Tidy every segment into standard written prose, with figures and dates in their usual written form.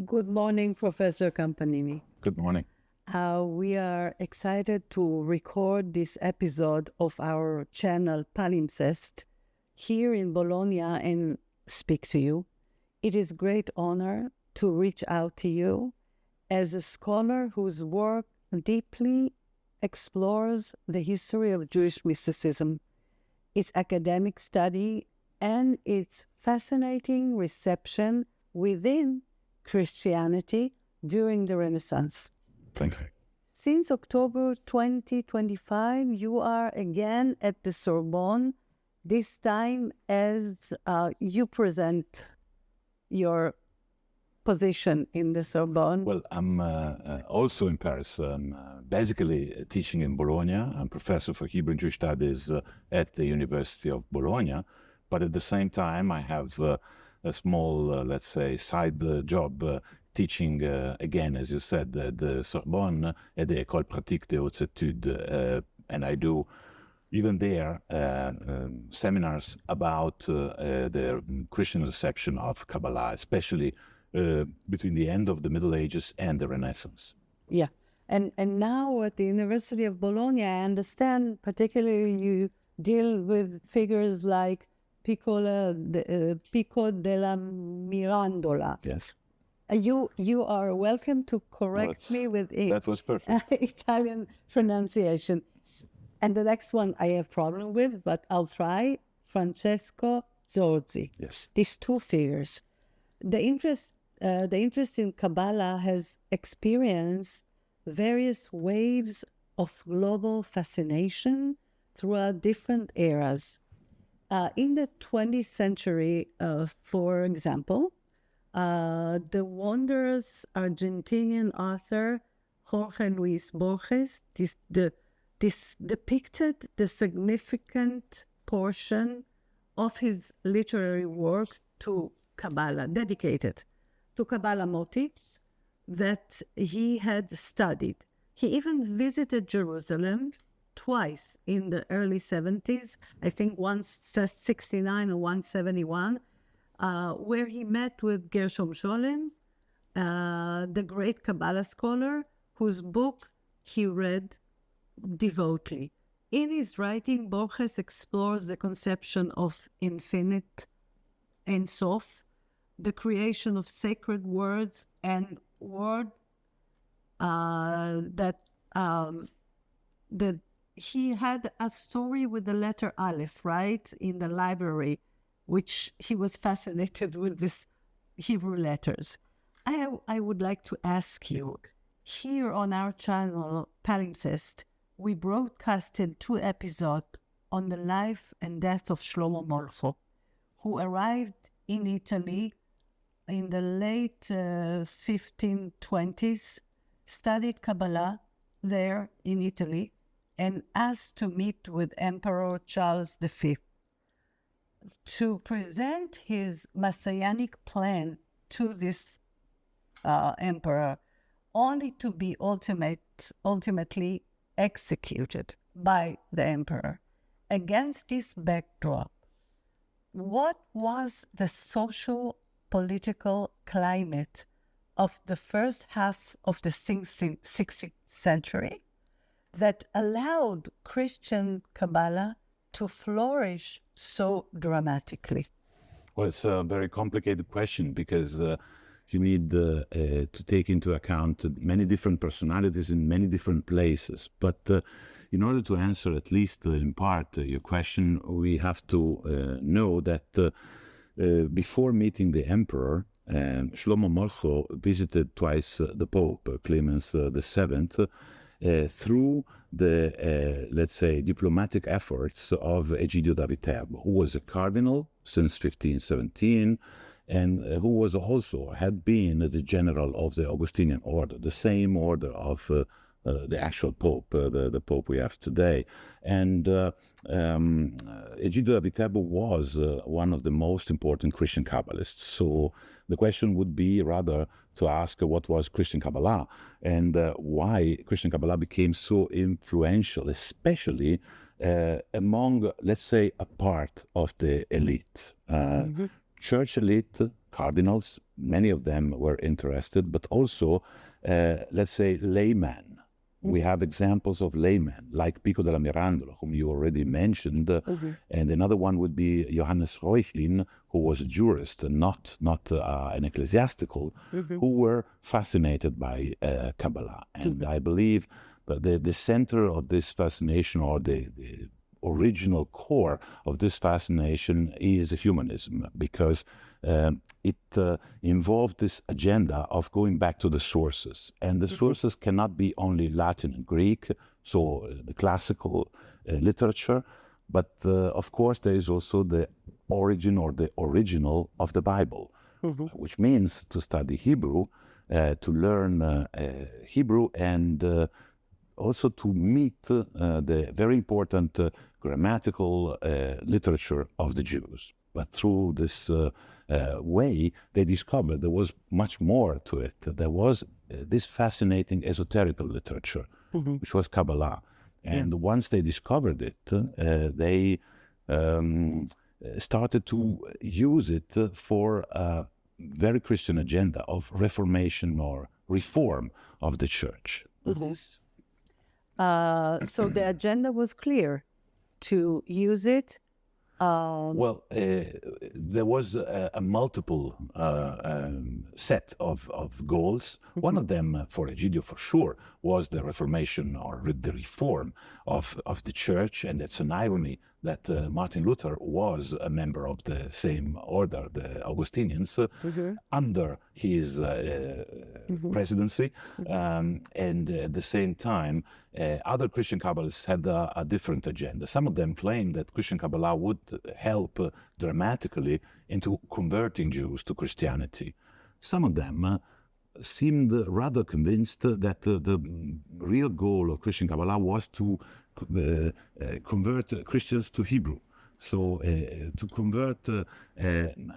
Good morning, Professor Campanini. Good morning. We are excited to record this episode of our channel Palinsest here in Bologna and speak to you. It is a great honor to reach out to you as a scholar whose work deeply explores the history of Jewish mysticism, its academic study, and its fascinating reception within Christianity during the Renaissance. Thank you. Since October 2025, you are again at the Sorbonne, this time as you present your position in the Sorbonne. Well, I'm also in Paris. I'm basically teaching in Bologna. I'm professor for Hebrew and Jewish studies at the University of Bologna. But at the same time, I have a small, let's say, side job teaching, again, as you said, the Sorbonne at the École Pratique des Hautes Études. And I do, even there, seminars about the Christian reception of Kabbalah, especially between the end of the Middle Ages and the Renaissance. Yeah. And now at the University of Bologna, I understand particularly you deal with figures like Pico della Mirandola. Yes. You are welcome to correct me with that was perfect. Italian pronunciation. And the next one I have problem with, but I'll try. Francesco Zorzi. Yes. These two figures. The interest in Kabbalah has experienced various waves of global fascination throughout different eras. In the 20th century, for example, the wondrous Argentinian author Jorge Luis Borges depicted the significant portion of his literary work to Kabbalah, dedicated to Kabbalah motifs that he had studied. He even visited Jerusalem twice in the early 70s, I think once 69 or 171, where he met with Gershom Scholem, the great Kabbalah scholar, whose book he read devotedly. In his writing, Borges explores the conception of infinite Ein Sof, the creation of sacred words and word that he had a story with the letter Aleph, right, in the library, which he was fascinated with these Hebrew letters. I would like to ask you, here on our channel, Palinsest, we broadcasted 2 episodes on the life and death of Shlomo Molcho, who arrived in Italy in the late 1520s, studied Kabbalah there in Italy, and asked to meet with Emperor Charles V to present his messianic plan to this emperor, only to be ultimately executed by the emperor. Against this backdrop, what was the social political climate of the first half of the 16th century that allowed Christian Kabbalah to flourish so dramatically? Well, it's a very complicated question because you need to take into account many different personalities in many different places. But in order to answer at least in part your question, we have to know that before meeting the emperor, Shlomo Molcho visited twice the Pope, Clemens VII, through the, let's say, diplomatic efforts of Egidio da Viterbo, who was a cardinal since 1517, and who was also, had been the general of the Augustinian order, the same order of the actual Pope, the Pope we have today. And Egidio da Viterbo was one of the most important Christian Kabbalists. So the question would be rather to ask what was Christian Kabbalah and why Christian Kabbalah became so influential, especially among, let's say, a part of the elite. Church elite, cardinals, many of them were interested, but also, let's say, laymen. We have examples of laymen, like Pico della Mirandola, whom you already mentioned, and another one would be Johannes Reuchlin, who was a jurist and not an ecclesiastical, who were fascinated by Kabbalah. And I believe that the center of this fascination, or the original core of this fascination, is humanism, because it involved this agenda of going back to the sources. And the sources cannot be only Latin and Greek, so the classical literature, but of course there is also the origin or the original of the Bible, which means to study Hebrew, to learn Hebrew, and also to meet the very important grammatical literature of the Jews. But through this way, they discovered there was much more to it. There was this fascinating esoterical literature, which was Kabbalah. And once they discovered it, they started to use it for a very Christian agenda of reformation or reform of the church. So the agenda was clear to use it. Well, there was a multiple set of goals. One of them, for Egidio for sure, was the reformation or the reform of the church. And it's an irony that Martin Luther was a member of the same order, the Augustinians, under his presidency. And at the same time, other Christian Kabbalists had a different agenda. Some of them claimed that Christian Kabbalah would help dramatically into converting Jews to Christianity. Some of them seemed rather convinced that the real goal of Christian Kabbalah was to convert Christians to Hebrew. So to convert in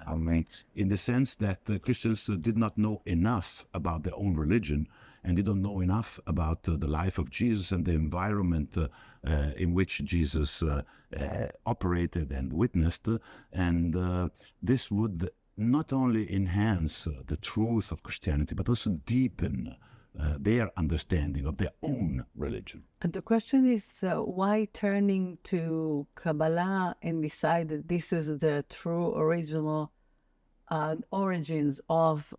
the sense that Christians did not know enough about their own religion and didn't know enough about the life of Jesus and the environment in which Jesus operated and witnessed. And this would not only enhance the truth of Christianity, but also deepen their understanding of their own religion. And the question is, why turning to Kabbalah and decide that this is the true original origins of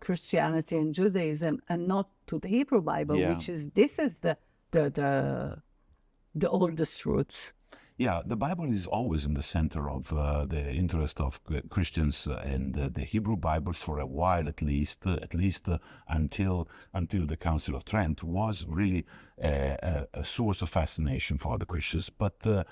Christianity and Judaism, and not to the Hebrew Bible, which is the oldest roots? Yeah, the Bible is always in the center of the interest of Christians, and the Hebrew Bible, for a while at least until the Council of Trent, was really a source of fascination for the Christians. But the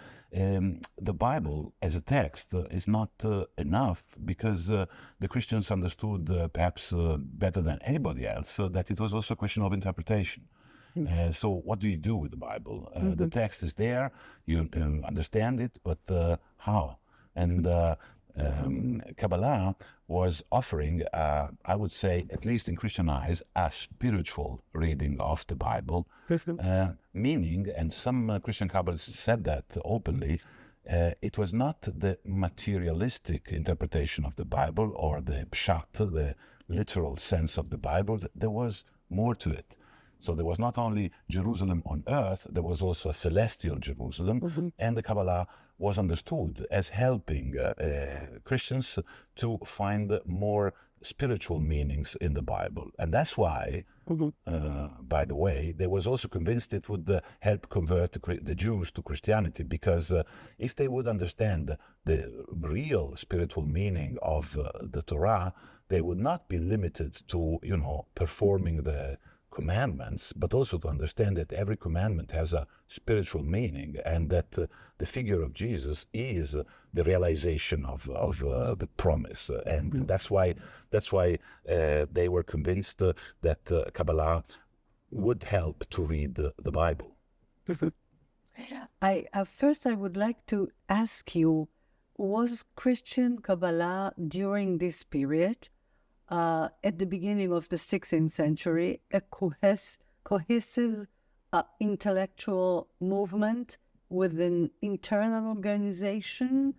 Bible as a text is not enough, because the Christians understood perhaps better than anybody else that it was also a question of interpretation. So what do you do with the Bible? The text is there, you understand it, but how? And Kabbalah was offering, I would say, at least in Christian eyes, a spiritual reading of the Bible, meaning, and some Christian Kabbalists said that openly, it was not the materialistic interpretation of the Bible or the pshat, the literal sense of the Bible. There was more to it. So there was not only Jerusalem on earth, there was also a celestial Jerusalem, and the Kabbalah was understood as helping Christians to find more spiritual meanings in the Bible. And that's why, by the way, they was also convinced it would help convert the Jews to Christianity, because if they would understand the real spiritual meaning of the Torah, they would not be limited to, performing the commandments, but also to understand that every commandment has a spiritual meaning, and that the figure of Jesus is the realization of the promise. And that's why they were convinced that Kabbalah would help to read the Bible. First I would like to ask you, was Christian Kabbalah during this period, at the beginning of the 16th century, a cohesive intellectual movement with an internal organization?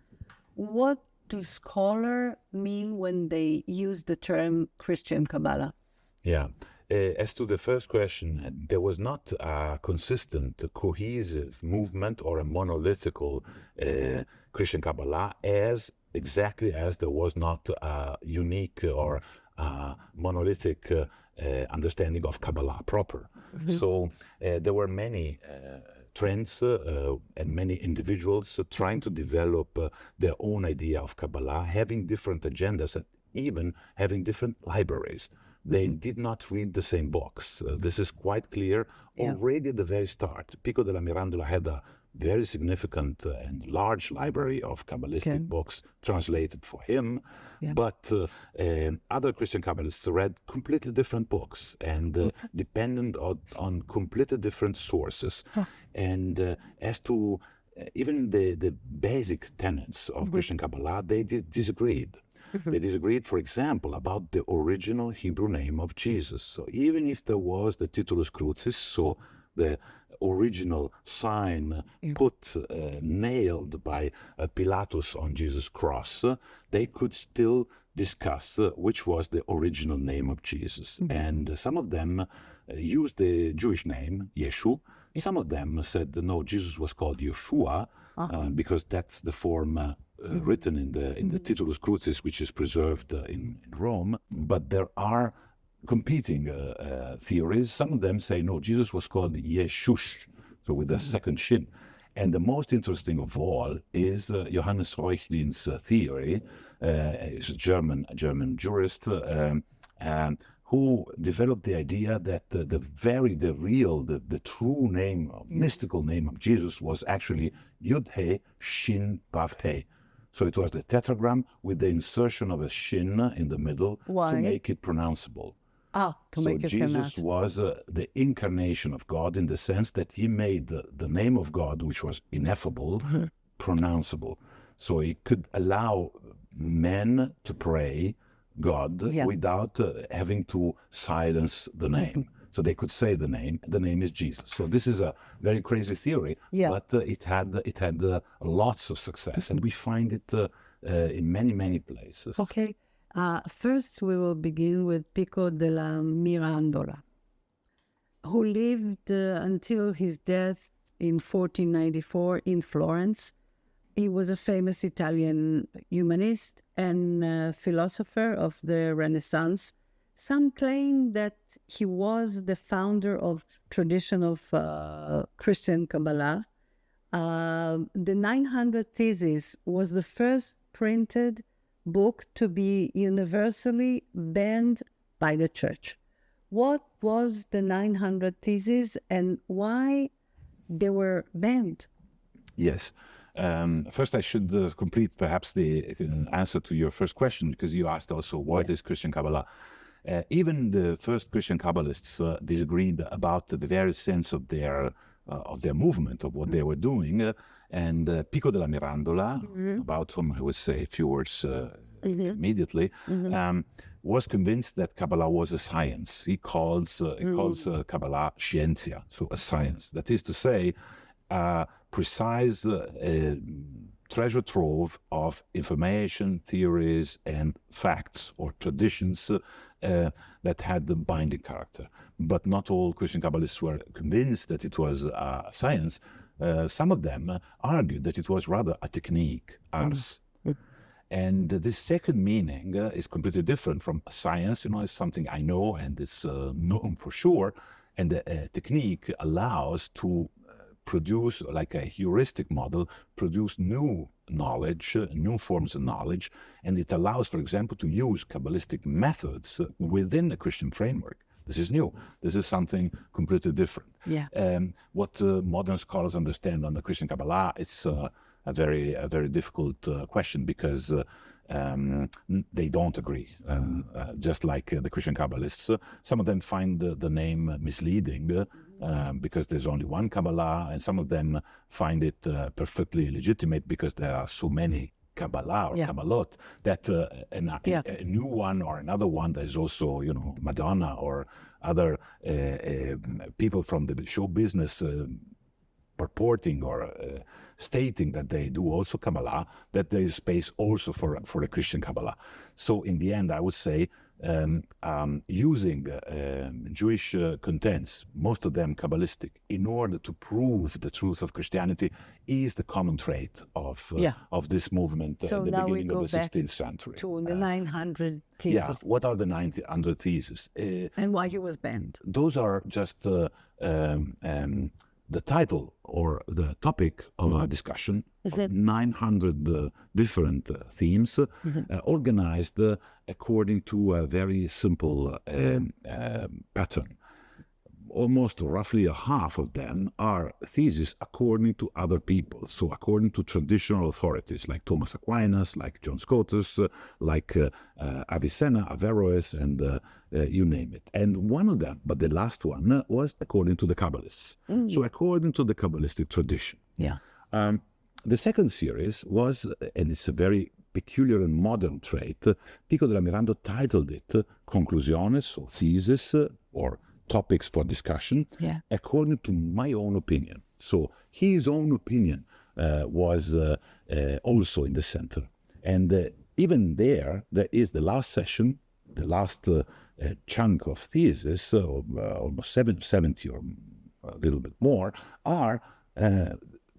What do scholars mean when they use the term Christian Kabbalah? Yeah. As to the first question, there was not a consistent, cohesive movement or a monolithical Christian Kabbalah exactly as there was not a unique or monolithic understanding of Kabbalah proper. So there were many trends and many individuals trying to develop their own idea of Kabbalah, having different agendas and even having different libraries. They did not read the same books. This is quite clear already at the very start. Pico della Mirandola had a very significant and large library of Kabbalistic books translated for him, but other Christian Kabbalists read completely different books and dependent on completely different sources. And as to even the basic tenets of Christian Kabbalah, they disagreed. They disagreed, for example, about the original Hebrew name of Jesus. So even if there was the Titulus Crucis, so the original sign nailed by Pilatus on Jesus' cross, they could still discuss which was the original name of Jesus. And some of them used the Jewish name, Yeshu. Some of them said, no, Jesus was called Yeshua, because that's the form written in the Titulus Crucis, which is preserved in Rome. But there are competing theories. Some of them say, no, Jesus was called Yeshush, so with a second shin. And the most interesting of all is Johannes Reuchlin's theory. He's a German jurist who developed the idea that the true name, mystical name of Jesus was actually Yud-He Shin Vav-He. So it was the tetragram with the insertion of a shin in the middle to make it pronounceable. Jesus was the incarnation of God in the sense that he made the name of God, which was ineffable, pronounceable. So he could allow men to pray God without having to silence the name. So they could say the name is Jesus. So this is a very crazy theory, but it had lots of success, and we find it in many places. Okay. First, we will begin with Pico della Mirandola, who lived until his death in 1494 in Florence. He was a famous Italian humanist and philosopher of the Renaissance. Some claim that he was the founder of tradition of Christian Kabbalah. The 900 Theses was the first printed book to be universally banned by the church. What was the 900 Theses and why they were banned? Yes. First, I should complete perhaps the answer to your first question, because you asked also what is Christian Kabbalah. Even the first Christian Kabbalists disagreed about the very sense of their movement, of what they were doing. And Pico della Mirandola, about whom I would say a few words immediately, was convinced that Kabbalah was a science. He calls Kabbalah scientia, so a science. That is to say, precise treasure trove of information, theories, and facts or traditions that had the binding character. But not all Christian Kabbalists were convinced that it was a science. Some of them argued that it was rather a technique, ars. And this second meaning is completely different from science. It's something I know and it's known for sure. And the technique allows to produce, like a heuristic model, produce new knowledge, new forms of knowledge, and it allows, for example, to use Kabbalistic methods within a Christian framework. This is new. This is something completely different. What modern scholars understand on the Christian Kabbalah is a very difficult question, because they don't agree. Just like the Christian Kabbalists, some of them find the name misleading because there's only one Kabbalah, and some of them find it perfectly legitimate because there are so many Kabbalah or Kabbalot that a new one or another one that is also, Madonna or other people from the show business purporting or stating that they do also Kabbalah, that there is space also for a Christian Kabbalah. So in the end, I would say using Jewish contents, most of them Kabbalistic, in order to prove the truth of Christianity is the common trait of this movement so at the now beginning we go of the back 16th century. to the 900 theses. Yeah, what are the 900 theses? And why he was banned. Those are just the title or the topic of our discussion of 900 different themes organized according to a very simple pattern. Almost roughly a half of them are theses according to other people, so according to traditional authorities like Thomas Aquinas, like John Scotus, like Avicenna, Averroes, and you name it. And one of them, but the last one, was according to the Kabbalists. So according to the Kabbalistic tradition. Yeah. The second series was, and it's a very peculiar and modern trait, Pico della Miranda titled it Conclusiones, or thesis, or topics for discussion, according to my own opinion. So his own opinion was also in the center. And even there is the last session, the last chunk of thesis, almost 70 or a little bit more, are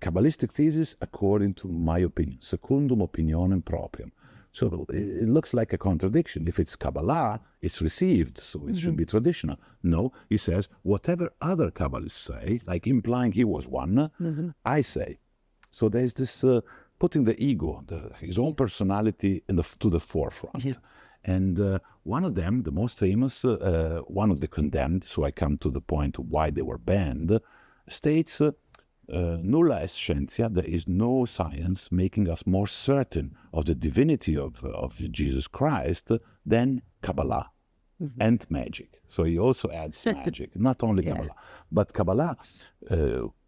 Kabbalistic theses according to my opinion, secundum opinionem proprium. So it looks like a contradiction. If it's Kabbalah, it's received, so it should be traditional. No, he says, whatever other Kabbalists say, like implying he was one, I say. So there's this putting the ego, his own personality to the forefront. Yeah. And one of them, the most famous, one of the condemned, so I come to the point of why they were banned, states, nulla est scientia, there is no science making us more certain of the divinity of Jesus Christ than Kabbalah and magic. So he also adds magic, not only Kabbalah. But Kabbalah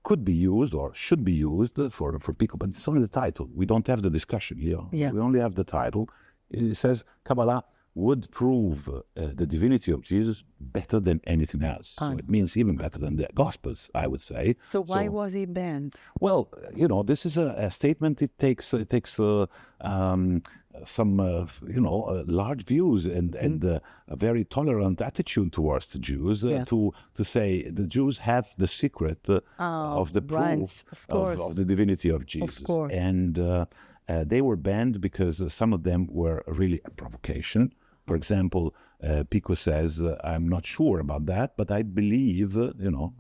could be used or should be used for people, but it's only the title. We don't have the discussion here. We only have the title. It says Kabbalah would prove the divinity of Jesus better than anything else. So it means even better than the Gospels, I would say. So why was he banned? Well, this is a statement. It takes some large views and a very tolerant attitude towards the Jews to say the Jews have the secret of the proof of the divinity of Jesus. Of course. And they were banned because some of them were really a provocation. For example, Pico says, I'm not sure about that, but I believe, I'm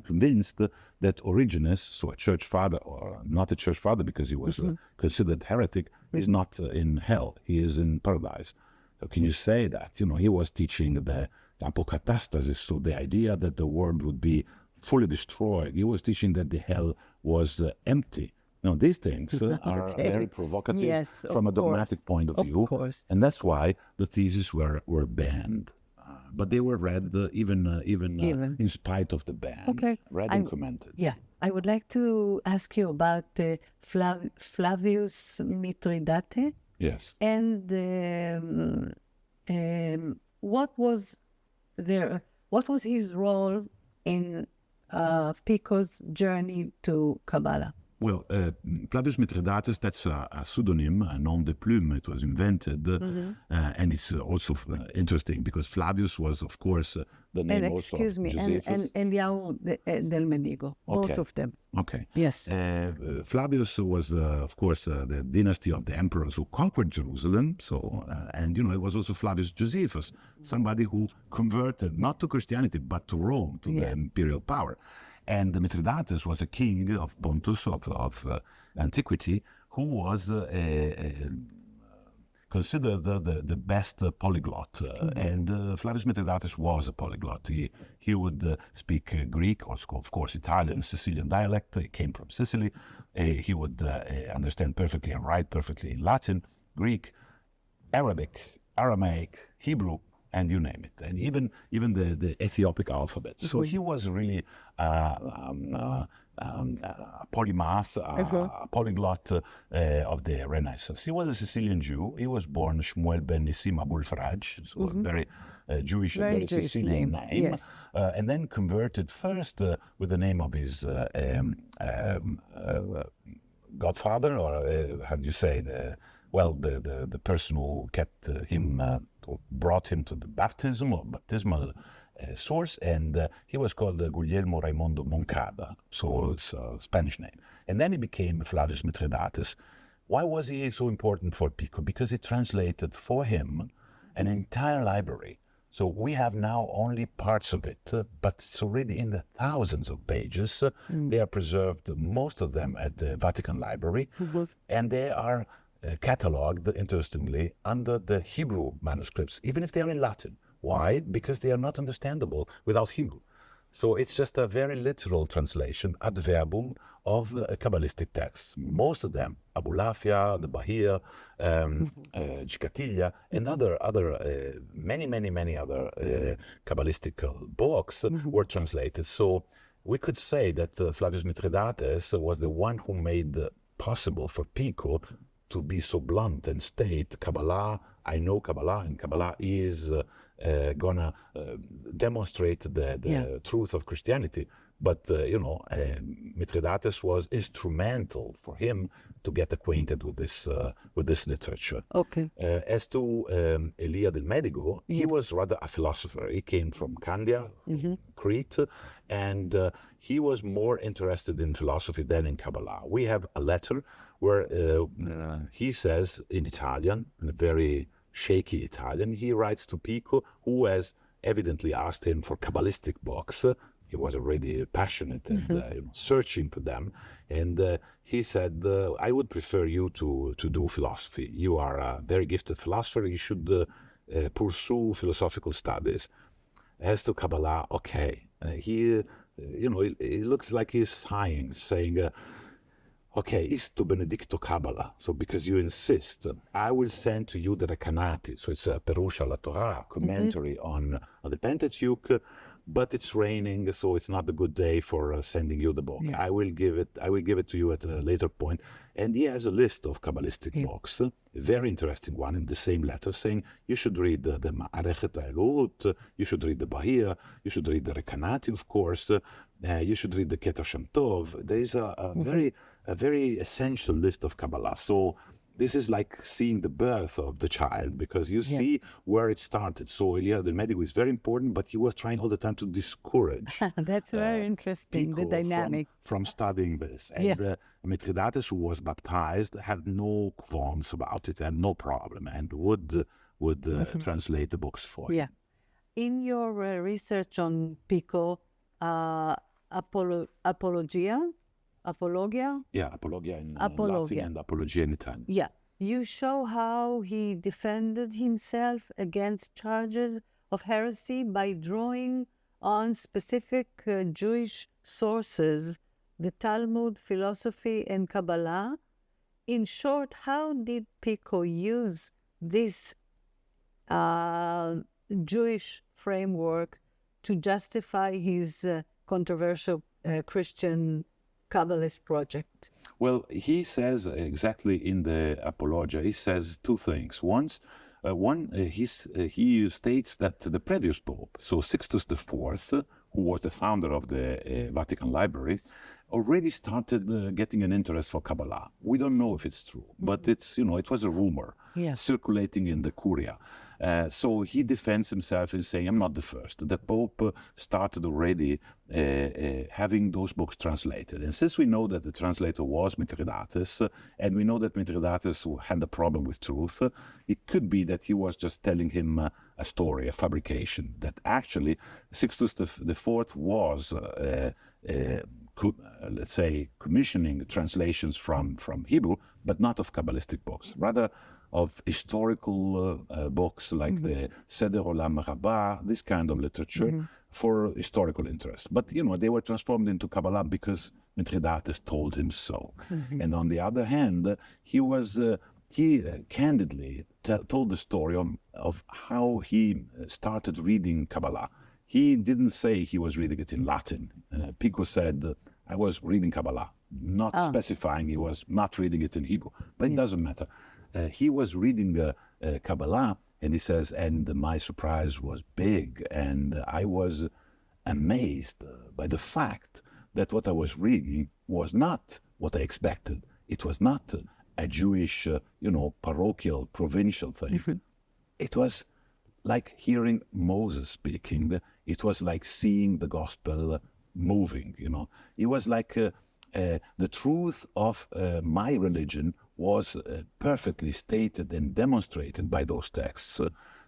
convinced that Origenes, so a church father, or not a church father because he was considered heretic, is not in hell, he is in paradise. So can you say that? He was teaching the apokatastasis, so the idea that the world would be fully destroyed. He was teaching that the hell was empty. Now, these things are very provocative from a dogmatic point of view, and that's why the theses were banned. But they were read even in spite of the ban, read and commented. Yeah, I would like to ask you about Flavius Mithridate. Yes. And what was his role in Pico's journey to Kabbalah? Well, Flavius Mithridates, that's a pseudonym, a nom de plume. It was invented, and it's also interesting because Flavius was, of course, the name also of Josephus. And Eliyahu del Mendigo, both of them. Okay. Yes. Flavius was, of course, the dynasty of the emperors who conquered Jerusalem. So, and it was also Flavius Josephus, somebody who converted not to Christianity but to Rome, to the imperial power. And Mithridates was a king of Pontus, of antiquity, who was considered the best polyglot. And Flavius Mithridates was a polyglot. He would speak Greek, or of course Italian, Sicilian dialect. He came from Sicily. He would understand perfectly and write perfectly in Latin, Greek, Arabic, Aramaic, Hebrew, and you name it, and even the Ethiopic alphabet. So he was really a polymath, a polyglot of the Renaissance. He was a Sicilian Jew. He was born Shmuel ben Nisim Abul Faraj, so a very Jewish, Very very Jewish Sicilian name, name, yes. and then converted first with the name of his godfather, or how do you say, the person who kept him, or brought him to the baptism or baptismal source, and he was called Guglielmo Raimondo Moncada, so it's a Spanish name. And then he became Flavius Mithridates. Why was he so important for Pico? Because he translated for him an entire library. So we have now only parts of it, but it's already in the thousands of pages. They are preserved, most of them, at the Vatican Library, and they are catalogued, interestingly, under the Hebrew manuscripts, even if they are in Latin. Why? Because they are not understandable without Hebrew. So it's just a very literal translation, ad verbum, of Kabbalistic texts. Most of them, Abulafia, the Bahia, Gicatilla, and many other Kabbalistic books were translated. So we could say that Flavius Mithridates was the one who made possible for Pico to be so blunt and state, Kabbalah, I know Kabbalah, and Kabbalah is gonna demonstrate the truth of Christianity. But, Mithridates was instrumental for him to get acquainted with this literature. Okay. As to Elia del Medico, he was rather a philosopher. He came from Candia, Crete, and he was more interested in philosophy than in Kabbalah. We have a letter where he says in Italian, in a very shaky Italian, he writes to Pico, who has evidently asked him for Kabbalistic books. He was already passionate and searching for them. And he said, I would prefer you to do philosophy. You are a very gifted philosopher. You should pursue philosophical studies. As to Kabbalah, okay. He looks like he's sighing, saying, okay, isto benedicto Kabbalah. So because you insist, I will send to you the Recanati. So it's a Perush alla Torah, commentary on the Pentateuch, but it's raining, so it's not a good day for sending you the book. Yeah. I will give it to you at a later point. And he has a list of Kabbalistic books, a very interesting one in the same letter, saying you should read the Ma'arechet Elut, you should read the Bahia, you should read the Recanati, of course, you should read the Keter Shem Tov. There is a very essential list of Kabbalah. So this is like seeing the birth of the child, because you see where it started. So Elia del Medico is very important, but he was trying all the time to discourage. That's very interesting, the dynamic. From studying this. And Mithridates, who was baptized, had no qualms about it and no problem, and would translate the books for him. In your research on Pico, Apologia? Yeah, Apologia in Latin and Apologia in Italian. Yeah. You show how he defended himself against charges of heresy by drawing on specific Jewish sources, the Talmud, philosophy, and Kabbalah. In short, how did Pico use this Jewish framework to justify his controversial Christian Kabbalist project? Well, he says exactly in the Apologia, he says two things. One, he states that the previous Pope, so Sixtus IV, who was the founder of the Vatican Library, already started getting an interest for Kabbalah. We don't know if it's true, but it's, it was a rumor circulating in the Curia. So he defends himself in saying, I'm not the first. The Pope started already having those books translated. And since we know that the translator was Mithridates, and we know that Mithridates had a problem with truth, it could be that he was just telling him a story, a fabrication, that actually Sixtus IV was, let's say, commissioning translations from Hebrew, but not of Kabbalistic books, rather of historical books like the Seder Olam Rabbah, this kind of literature for historical interest. But, they were transformed into Kabbalah because Mithridates told him so. And on the other hand, he candidly told the story of how he started reading Kabbalah. He didn't say he was reading it in Latin. Pico said, I was reading Kabbalah, not specifying he was not reading it in Hebrew. But it doesn't matter. He was reading Kabbalah, And he says, and my surprise was big, and I was amazed by the fact that what I was reading was not what I expected. It was not a Jewish, parochial, provincial thing. It was like hearing Moses speaking. It was like seeing the gospel moving, It was like the truth of my religion was perfectly stated and demonstrated by those texts.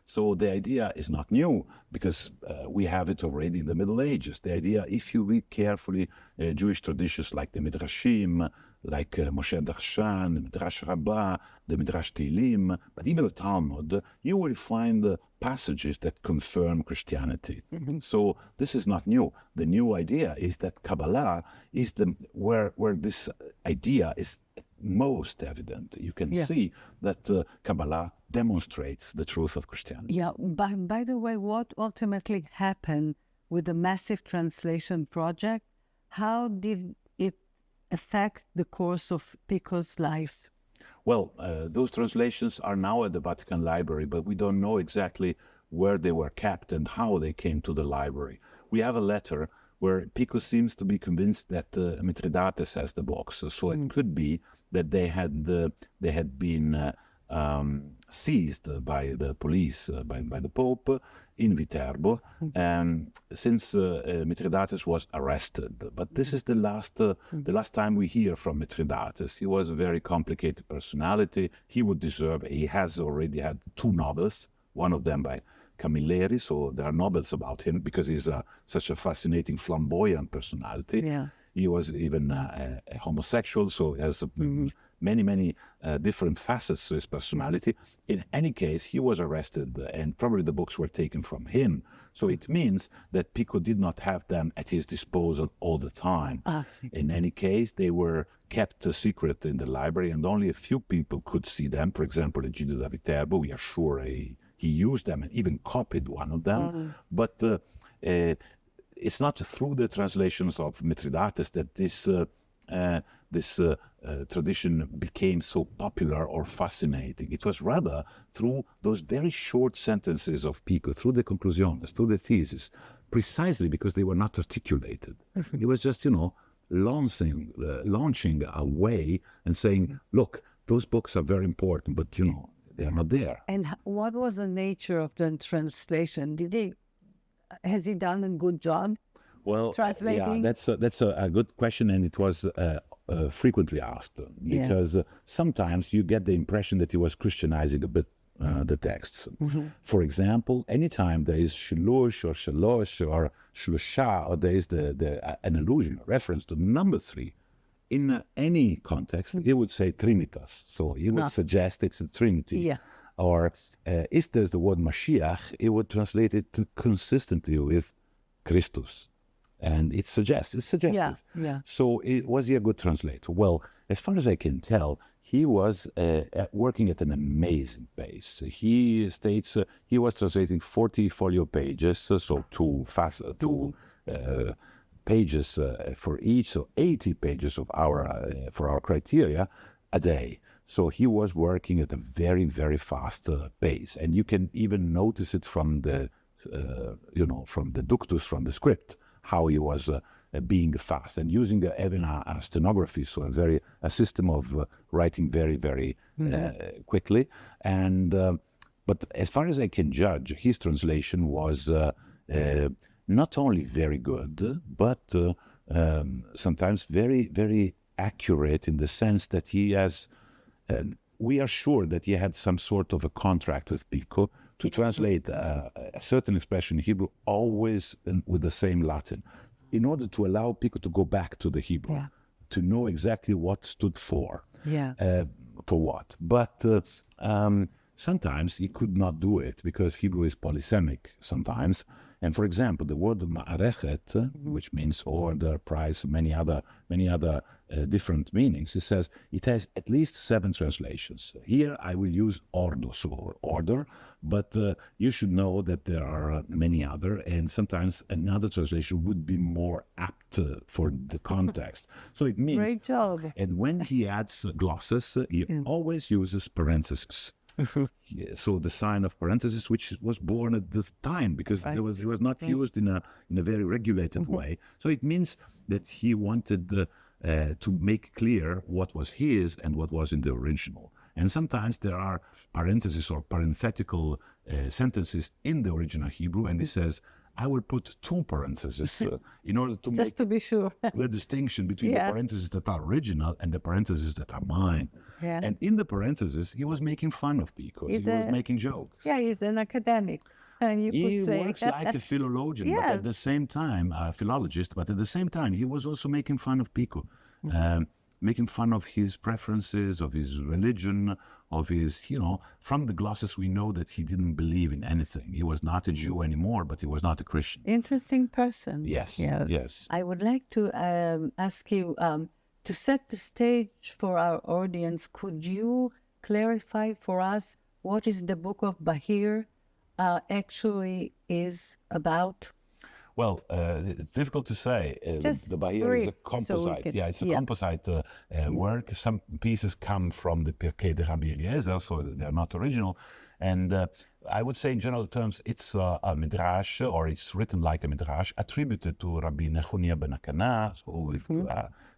So the idea is not new, because we have it already in the Middle Ages. The idea, if you read carefully Jewish traditions like the Midrashim, like Moshe Darshan, the Midrash Rabbah, the Midrash Tehillim, but even the Talmud, you will find passages that confirm Christianity. So this is not new. The new idea is that Kabbalah is where this idea is most evident. You can see that Kabbalah demonstrates the truth of Christianity. Yeah, by the way, what ultimately happened with the massive translation project? How did it affect the course of Pico's life? Well, those translations are now at the Vatican Library, but we don't know exactly where they were kept and how they came to the library. We have a letter where Pico seems to be convinced that Mithridates has the books. So it could be that they had been seized by the police, by the Pope in Viterbo, since Mithridates was arrested. But this is the last time we hear from Mithridates. He was a very complicated personality. He has already had 2 novels, one of them by Camilleri, so there are novels about him because he's such a fascinating, flamboyant personality. Yeah. He was even a homosexual, so he has many different facets to his personality. In any case, he was arrested, and probably the books were taken from him. So it means that Pico did not have them at his disposal all the time. In any case, they were kept secret in the library, and only a few people could see them. For example, Egidio da Viterbo, we are sure he used them and even copied one of them. But it's not through the translations of Mithridates that this tradition became so popular or fascinating. It was rather through those very short sentences of Pico, through the conclusiones, through the thesis, precisely because they were not articulated. It was just, launching a way and saying, look, those books are very important, but, they are not there. And what was the nature of the translation? Has he done a good job? Well, translating? Yeah, that's a good question, and it was frequently asked, because sometimes you get the impression that he was Christianizing a bit the texts. For example, anytime there is shilush or shalosh or shlusha, or there is an allusion, a reference to number 3, in any context, he would say Trinitas. So he would suggest it's a Trinity. Yeah. Or if there's the word Mashiach, he would translate it consistently with Christus. And it's suggestive. Yeah. So was he a good translator? Well, as far as I can tell, he was working at an amazing pace. He states he was translating 40 folio pages, so two pages for each, so 80 pages of for our criteria a day. So he was working at a very, very fast pace, and you can even notice it from the, from the ductus, from the script, how he was being fast and using even a stenography, so a system of writing very, very quickly. And but as far as I can judge, his translation was not only very good, but sometimes very, very accurate, in the sense that he has. We are sure that he had some sort of a contract with Pico to translate a certain expression in Hebrew always with the same Latin, in order to allow Pico to go back to the Hebrew, to know exactly what stood for what. But sometimes he could not do it, because Hebrew is polysemic sometimes. And for example, the word ma'arechet, which means order, price, many other different meanings, it says it has at least 7 translations. Here I will use ordos, or order, but you should know that there are many other, and sometimes another translation would be more apt for the context. So it means... Great job. And when he adds glosses, he always uses parentheses. So the sign of parenthesis, which was born at this time, because it was not used in a very regulated way. So it means that he wanted to make clear what was his and what was in the original. And sometimes there are parentheses or parenthetical sentences in the original Hebrew, and he says, I will put two parentheses in order to just to be sure. the distinction between the parentheses that are original and the parentheses that are mine. Yeah. And in the parentheses, he was making fun of Pico. He was making jokes. Yeah, he's an academic. And you He could say works like a philologian, but at the same time, a philologist, but at the same time, he was also making fun of Pico. Making fun of his preferences, of his religion, of his, from the glosses we know that he didn't believe in anything. He was not a Jew anymore, but he was not a Christian. Interesting person. Yes, yes. I would like to ask you, to set the stage for our audience, could you clarify for us what is the Book of Bahir actually is about? Well, it's difficult to say. The Bahir is a composite. It's a composite work. Some pieces come from the Pirkei de Rabbi Eliezer, so they're not original. And I would say in general terms, it's a midrash, or it's written like a midrash, attributed to Rabbi Nechunia ben Akana, so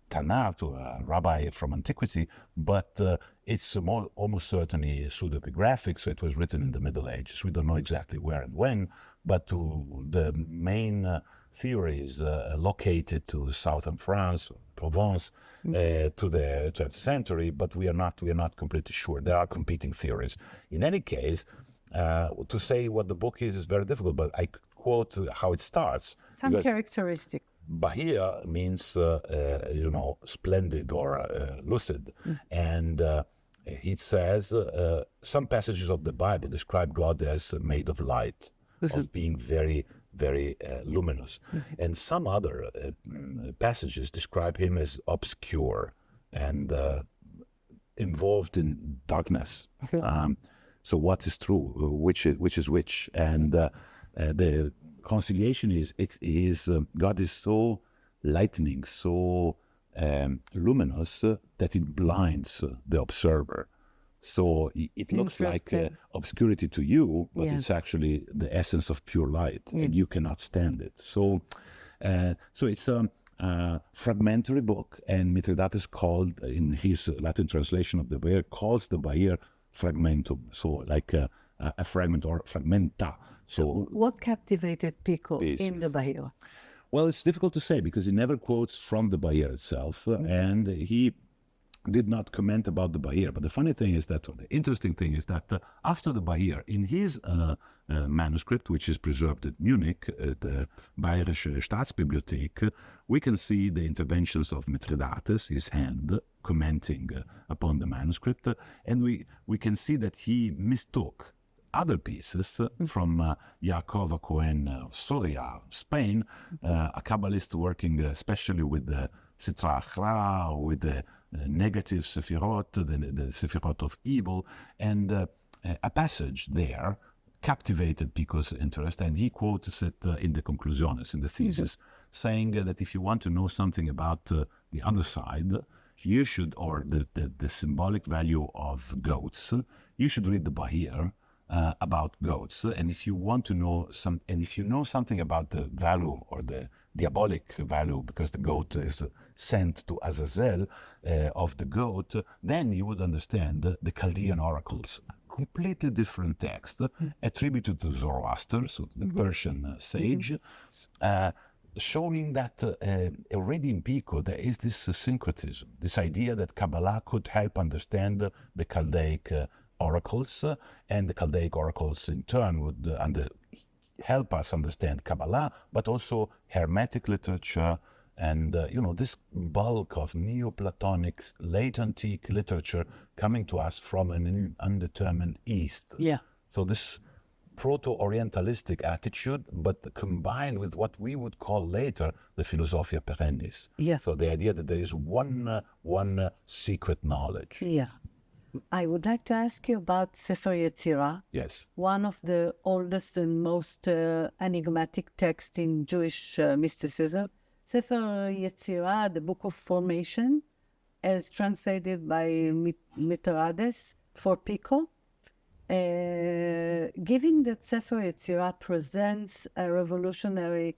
Tanakh, to a rabbi from antiquity, but it's almost certainly pseudepigraphic, so it was written in the Middle Ages. We don't know exactly where and when, but the main theories located to southern France, Provence, to the 12th century, but we are not completely sure. There are competing theories. In any case, to say what the book is very difficult, but I quote how it starts. Some characteristic. Bahir means, splendid or lucid. And it says some passages of the Bible describe God as made of light, of being very, very luminous. And some other passages describe him as obscure and involved in darkness. So what is true? Which is which? And the conciliation is God is so lightning, so luminous that it blinds the observer. So it looks like obscurity to you, but it's actually the essence of pure light, and you cannot stand it. So it's a fragmentary book, and Mithridates called, in his Latin translation of the Bahir, calls the Bahir fragmentum, so like a fragment or fragmenta. So what captivated Pico in the Bahir? Well, it's difficult to say because he never quotes from the Bahir itself, and he did not comment about the Bahir. But the funny thing is that, or the interesting thing is that after the Bahir, in his manuscript, which is preserved at Munich, at the Bayerische Staatsbibliothek, we can see the interventions of Mithridates, his hand, commenting upon the manuscript, and we can see that he mistook other pieces from Yaakov Cohen of Soria, Spain, a Kabbalist working especially with the Sitra Achra, with the negative Sefirot, the Sefirot of evil, and a passage there captivated Pico's interest, and he quotes it in the Conclusiones, in the thesis, saying that if you want to know something about the other side, you should, or the symbolic value of goats, you should read the Bahir about goats. And if you want to know if you know something about the value or the diabolic value, because the goat is sent to Azazel of the goat, then you would understand the Chaldean oracles. Completely different text attributed to Zoroaster, so the Persian sage, showing that already in Pico there is this syncretism, this idea that Kabbalah could help understand the Chaldaic oracles, and the Chaldaic oracles in turn would help us understand Kabbalah, but also Hermetic literature and this bulk of Neoplatonic, late antique literature coming to us from an undetermined East. Yeah. So this proto-Orientalistic attitude, but combined with what we would call later the Philosophia Perennis. Yeah. So the idea that there is one secret knowledge. Yeah. I would like to ask you about Sefer Yetzirah. Yes. One of the oldest and most enigmatic texts in Jewish mysticism. Sefer Yetzirah, the Book of Formation, as translated by Mithridates for Pico, given that Sefer Yetzirah presents a revolutionary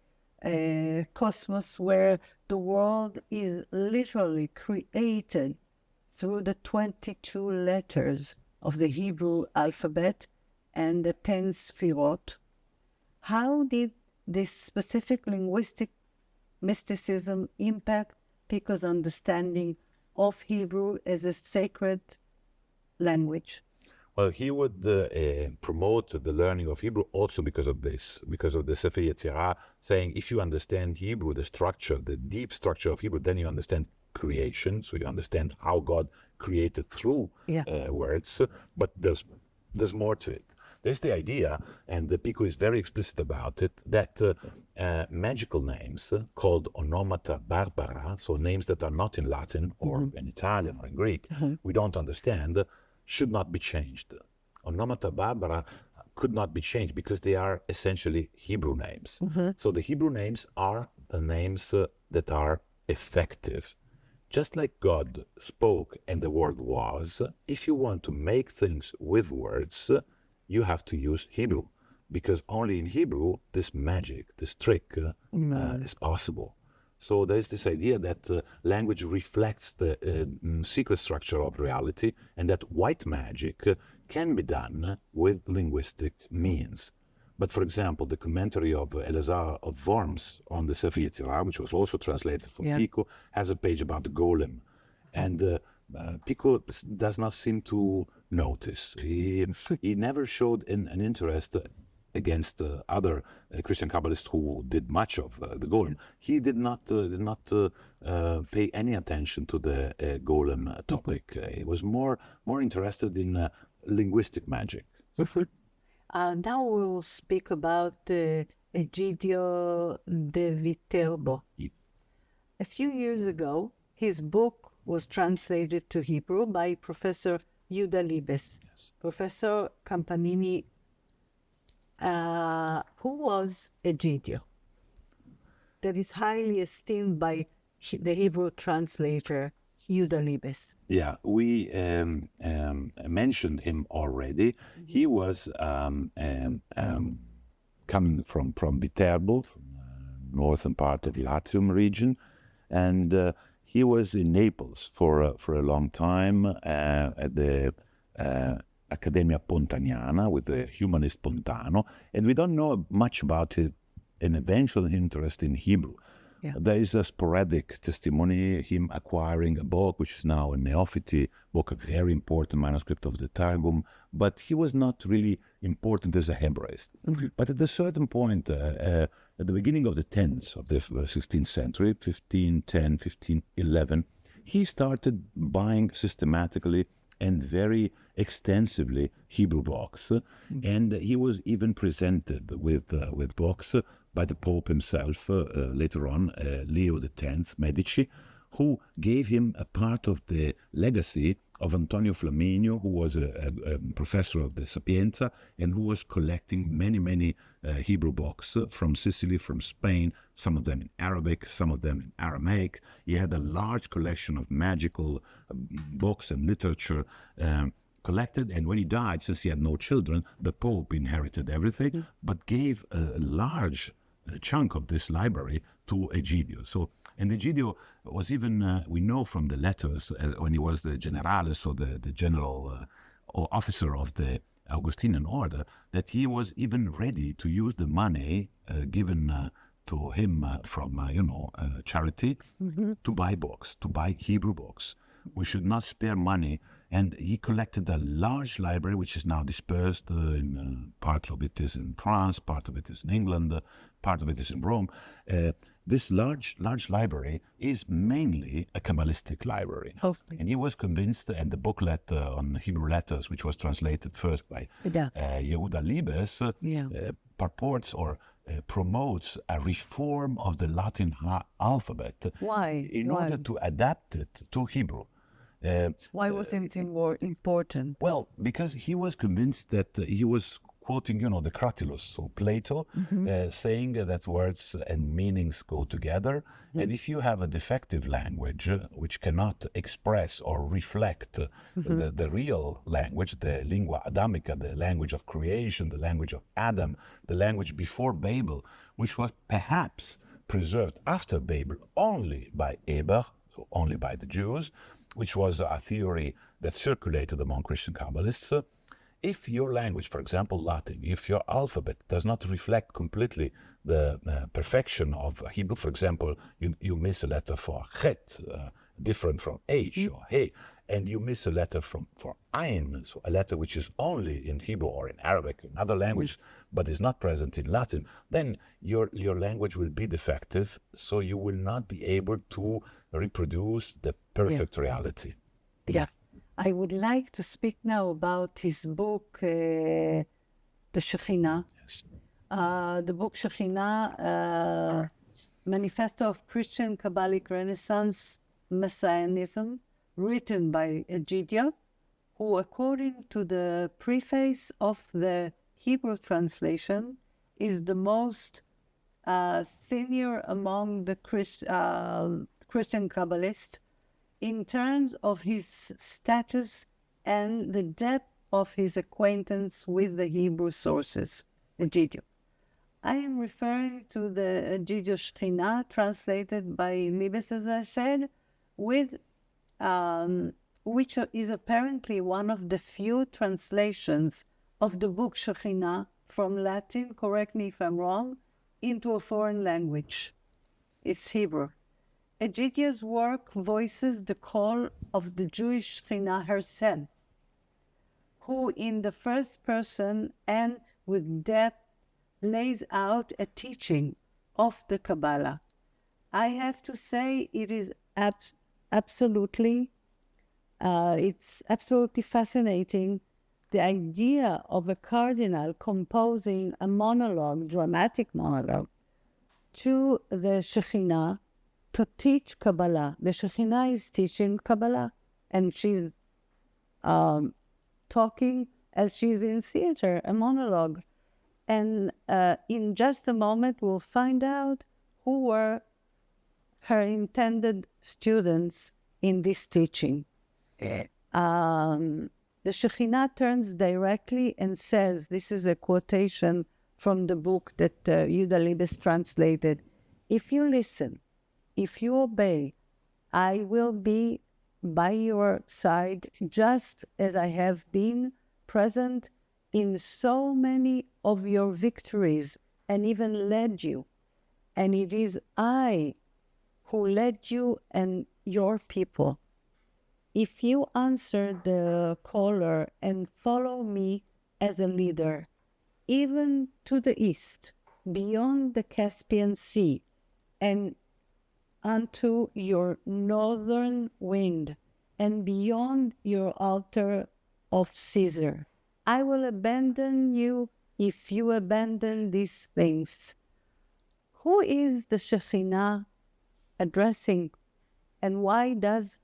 cosmos where the world is literally created through the 22 letters of the Hebrew alphabet and the 10 Sfirot, how did this specific linguistic mysticism impact people's understanding of Hebrew as a sacred language? Well, he would promote the learning of Hebrew also because of this, because of the Sefer Yetzirah, saying if you understand Hebrew, the structure, the deep structure of Hebrew, then you understand creation, so you understand how God created through words, but there's more to it. There's the idea, and the Pico is very explicit about it, that magical names called onomata barbara, so names that are not in Latin or in Italian or in Greek, we don't understand, should not be changed. Onomata barbara could not be changed because they are essentially Hebrew names. So the Hebrew names are the names that are effective. Just like God spoke and the word was, if you want to make things with words, you have to use Hebrew, because only in Hebrew this magic, this trick is possible. So there's this idea that language reflects the secret structure of reality, and that white magic can be done with linguistic means. But for example, the commentary of Elazar of Worms on the Sefer Yetzirah, which was also translated for Pico, has a page about the golem. And Pico does not seem to notice. He never showed an interest against other Christian Kabbalists who did much of the golem. He did not pay any attention to the golem topic. He was more interested in linguistic magic. Now we'll speak about Egidio de Viterbo. A few years ago, his book was translated to Hebrew by Professor Yehuda Libes. Professor Campanini, who was Egidio, that is highly esteemed by the Hebrew translator Yehuda Libes. Yeah, we mentioned him already. He was coming from Viterbo, from the northern part of Latium region, and he was in Naples for a long time at the Accademia Pontaniana with the humanist Pontano, and we don't know much about an eventual interest in Hebrew. There is a sporadic testimony, him acquiring a book, which is now a Neophyte book, a very important manuscript of the Targum, but he was not really important as a Hebraist. But at a certain point, at the beginning of the 16th century, 1510, 1511, he started buying systematically and very extensively Hebrew books, and he was even presented with books by the Pope himself, later on, Leo X Medici, who gave him a part of the legacy of Antonio Flaminio, who was a professor of the Sapienza, and who was collecting many Hebrew books from Sicily, from Spain, some of them in Arabic, some of them in Aramaic. He had a large collection of magical books and literature collected, and when he died, since he had no children, the Pope inherited everything, but gave a large chunk of this library to Egidio. So, and Egidio was even, we know from the letters, when he was the generalis, or the general officer of the Augustinian order, that he was even ready to use the money given to him from, charity, to buy books, to buy Hebrew books. We should not spare money. And he collected a large library, which is now dispersed. Part of it is in France, part of it is in England, part of it is in Rome. This large library is mainly a Kabbalistic library. And he was convinced, and the booklet on Hebrew letters, which was translated first by Yehuda Libes, purports or promotes a reform of the Latin alphabet. Why? In order to adapt it to Hebrew. Why wasn't it more important? Well, because he was convinced that he was quoting, the Cratylus, so Plato, saying that words and meanings go together. And if you have a defective language which cannot express or reflect the real language, the lingua adamica, the language of creation, the language of Adam, the language before Babel, which was perhaps preserved after Babel only by Eber, so only by the Jews, which was a theory that circulated among Christian Kabbalists. If your language, for example, Latin, if your alphabet does not reflect completely the perfection of Hebrew, for example, you miss a letter for chet, different from H or he, and you miss a letter for ein, so a letter which is only in Hebrew or in Arabic, in other language, but is not present in Latin, then your language will be defective, so you will not be able to reproduce the perfect reality. Yeah. I would like to speak now about his book, The Shekhinah. Yes. The book Shekhinah, Manifesto of Christian Kabbalic Renaissance Messianism, written by Egidio, who, according to the preface of the Hebrew translation, is the most senior among the Christian Kabbalists in terms of his status and the depth of his acquaintance with the Hebrew sources, Egidio. I am referring to the Egidio Shekhinah, translated by Libes, as I said, with which is apparently one of the few translations of the book Shekhinah from Latin, correct me if I'm wrong, into a foreign language. It's Hebrew. Egidio's work voices the call of the Jewish Shekhinah herself, who in the first person and with depth lays out a teaching of the Kabbalah. I have to say it is absolutely fascinating, the idea of a cardinal composing a monologue, dramatic monologue, to the Shekhinah to teach Kabbalah. The Shekhinah is teaching Kabbalah, and she's talking as she's in theater, a monologue. And in just a moment, we'll find out who were her intended students in this teaching. The Shekhinah turns directly and says, this is a quotation from the book that Yehuda Libes translated, if you listen, if you obey, I will be by your side just as I have been present in so many of your victories and even led you. And it is I who led you and your people. If you answer the caller and follow me as a leader, even to the east, beyond the Caspian Sea, and unto your northern wind, and beyond your altar of Caesar, I will abandon you if you abandon these things. Who is the Shekhinah addressing, and why does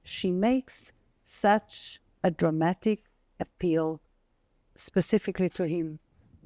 she makes such a dramatic appeal specifically to him?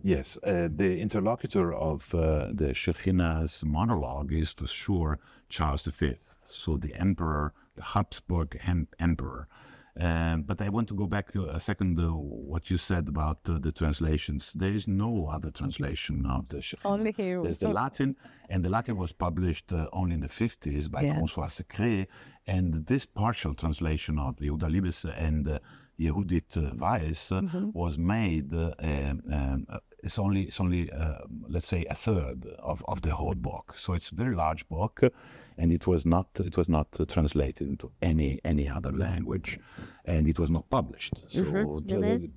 Yes, the interlocutor of the Shekhinah's monologue is for sure Charles V, so the emperor, the Habsburg emperor. But I want to go back a second to what you said about the translations. There is no other translation of the Shekhinah. Only here. There's the Latin, and the Latin was published only in the 50s by François Fscire, and this partial translation of Yehuda Libes and Yehudit Weiss was made, it's only let's say a third of the whole book. So it's a very large book, and it was not translated into any other language, and it was not published. So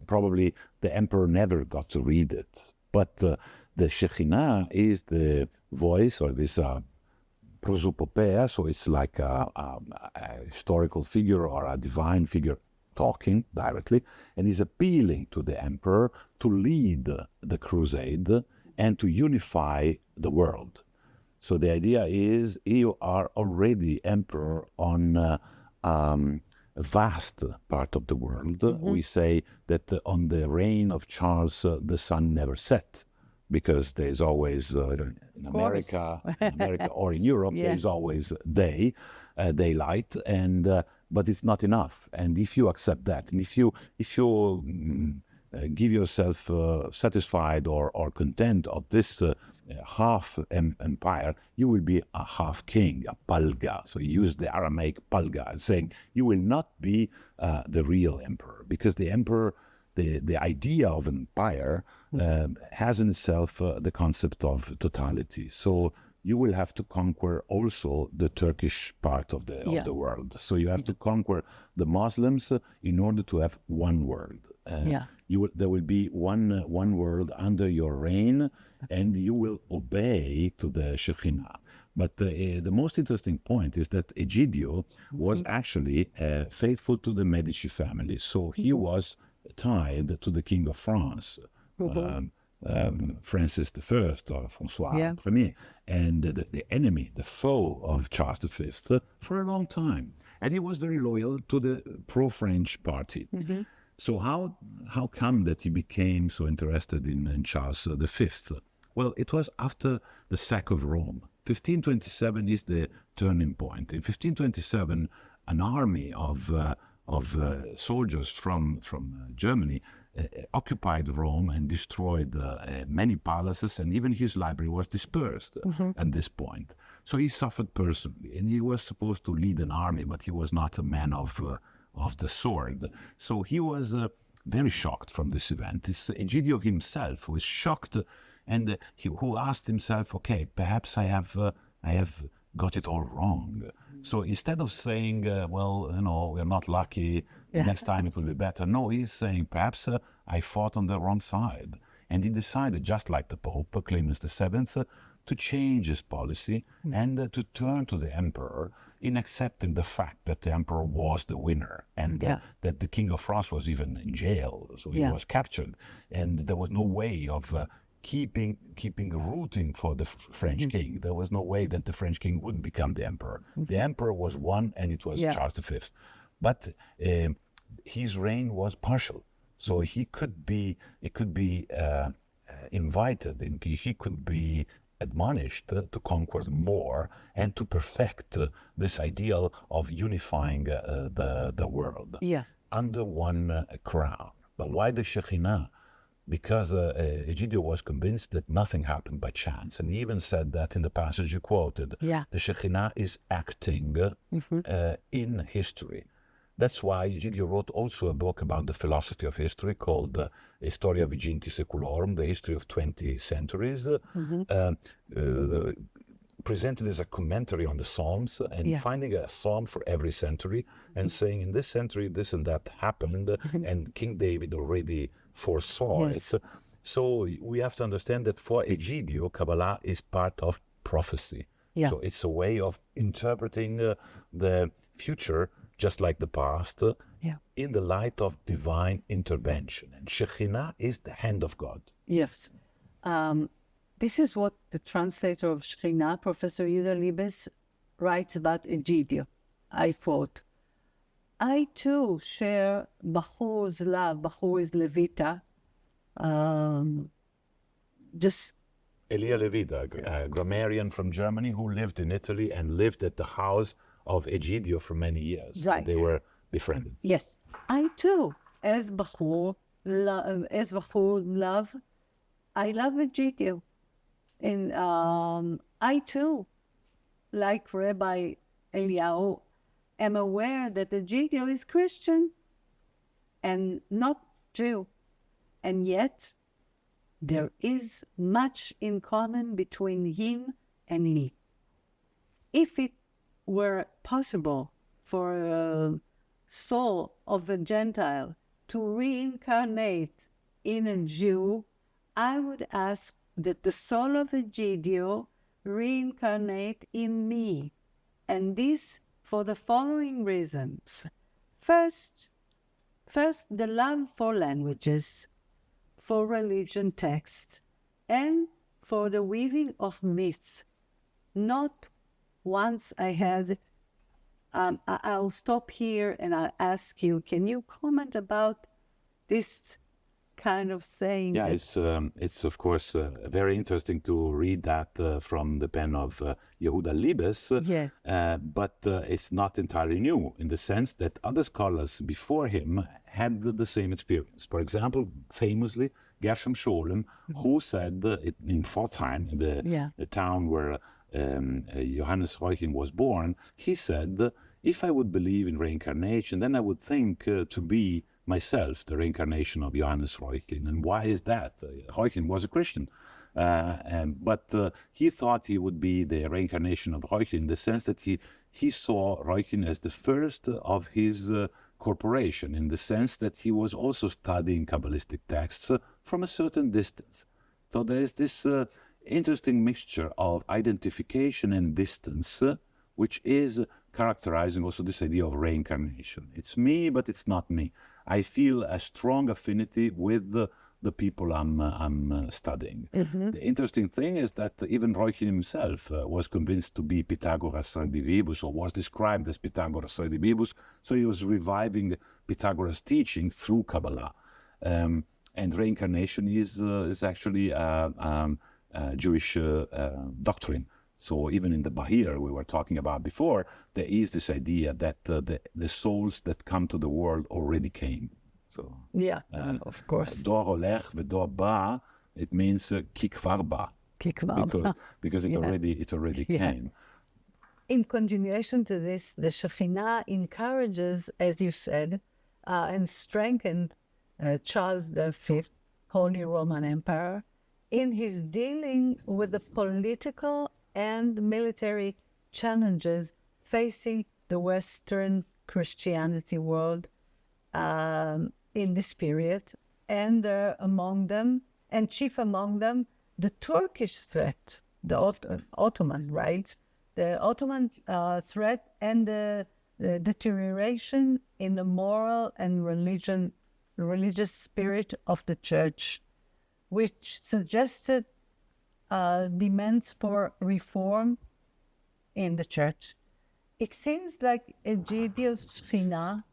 probably the emperor never got to read it. But the Shekhinah is the voice, or this prosopopea, so it's like a historical figure or a divine figure talking directly, and is appealing to the emperor to lead the crusade and to unify the world. So the idea is you are already emperor on vast part of the world, we say that on the reign of Charles, the sun never set, because there's always, in America or in Europe, there's always daylight, and but it's not enough. And if you accept that, and if you give yourself satisfied or content of this half empire, you will be a half king, a palga. So he used the Aramaic palga, saying you will not be the real emperor, because the emperor, the idea of an empire has in itself the concept of totality. So you will have to conquer also the Turkish part of the world. So you have to conquer the Muslims in order to have one world. There will be one world under your reign, and you will obey to the Shekhinah. But the most interesting point is that Egidio was actually faithful to the Medici family. So he was tied to the King of France, Francis I or François I, and the enemy, the foe of Charles V for a long time. And he was very loyal to the pro-French party. So how come that he became so interested in Charles V? Well, it was after the sack of Rome. 1527 is the turning point. In 1527, an army of soldiers from Germany occupied Rome and destroyed many palaces, and even his library was dispersed at this point. So he suffered personally, and he was supposed to lead an army, but he was not a man of the sword. So he was very shocked from this event. It's Egidio himself who was shocked, and who asked himself, okay, perhaps I have got it all wrong. So instead of saying, well, we're not lucky, next time it will be better. No, he's saying, perhaps I fought on the wrong side. And he decided, just like the Pope, Clemens VII, to change his policy and to turn to the emperor in accepting the fact that the emperor was the winner, and that the King of France was even in jail. So he was captured, and there was no way of keeping rooting for the French king. There was no way that the French king would become the emperor. The emperor was one, and it was Charles V. But his reign was partial, so he could be invited, and he could be admonished to conquer more and to perfect this ideal of unifying the world under one crown. But why the Shekhinah? Because Egidio was convinced that nothing happened by chance. And he even said that in the passage you quoted. The Shekhinah is acting in history. That's why Egidio wrote also a book about the philosophy of history called Historia Viginti Seculorum, the history of 20 centuries, presented as a commentary on the Psalms, and finding a psalm for every century and saying, in this century, this and that happened, and King David already foresaw it. So we have to understand that for Egidio, Kabbalah is part of prophecy. So it's a way of interpreting the future, just like the past, in the light of divine intervention. And Shekhinah is the hand of God. Yes. This is what the translator of Shekhinah, Professor Yehuda Libes, writes about Egidio. I quote, I too share Bachur's love. Bachur is Levita. Elia Levita, a grammarian from Germany who lived in Italy and lived at the house of Egidio for many years. Right. They were befriended. Yes. I too, as Bachur love, I love Egidio. And I too, like Rabbi Eliyahu, am aware that Egidio is Christian and not Jew. And yet, there is much in common between him and me. If it were possible for a soul of a Gentile to reincarnate in a Jew, I would ask that the soul of Egidio reincarnate in me, and this for the following reasons. First, the love for languages, for religion texts, and for the weaving of myths. Not once I had I'll stop here and I'll ask you, can you comment about this kind of saying? Yeah, it's of course very interesting to read that from the pen of Yehuda Libes. Yes. But it's not entirely new in the sense that other scholars before him had the same experience. For example, famously, Gershom Scholem, who said in Pforzheim, the town where Johannes Reuchlin was born, he said, if I would believe in reincarnation, then I would think to be myself the reincarnation of Johannes Reuchlin. And why is that? Reuchlin was a Christian, but he thought he would be the reincarnation of Reuchlin in the sense that he saw Reuchlin as the first of his corporation, in the sense that he was also studying Kabbalistic texts from a certain distance. So there is this interesting mixture of identification and distance, which is characterizing also this idea of reincarnation. It's me, but it's not me. I feel a strong affinity with the people I'm studying. The interesting thing is that even Reuchlin himself was convinced to be Pythagoras redivivus, or was described as Pythagoras redivivus, so he was reviving Pythagoras' teaching through Kabbalah. And reincarnation is actually a Jewish doctrine. So even in the Bahir we were talking about before, there is this idea that the souls that come to the world already came. So of course. Dor olech v'dor ba, it means ki kvar ba, because it already came. In continuation to this, the Shekhinah encourages, as you said, and strengthened Charles V, Holy Roman Emperor, in his dealing with the political and military challenges facing the Western Christianity world in this period, and chief among them, the Turkish threat, the Ottoman, right? The Ottoman threat and the deterioration in the moral and religious spirit of the church, which suggested demands for reform in the church. It seems like Egidio's Shekhinah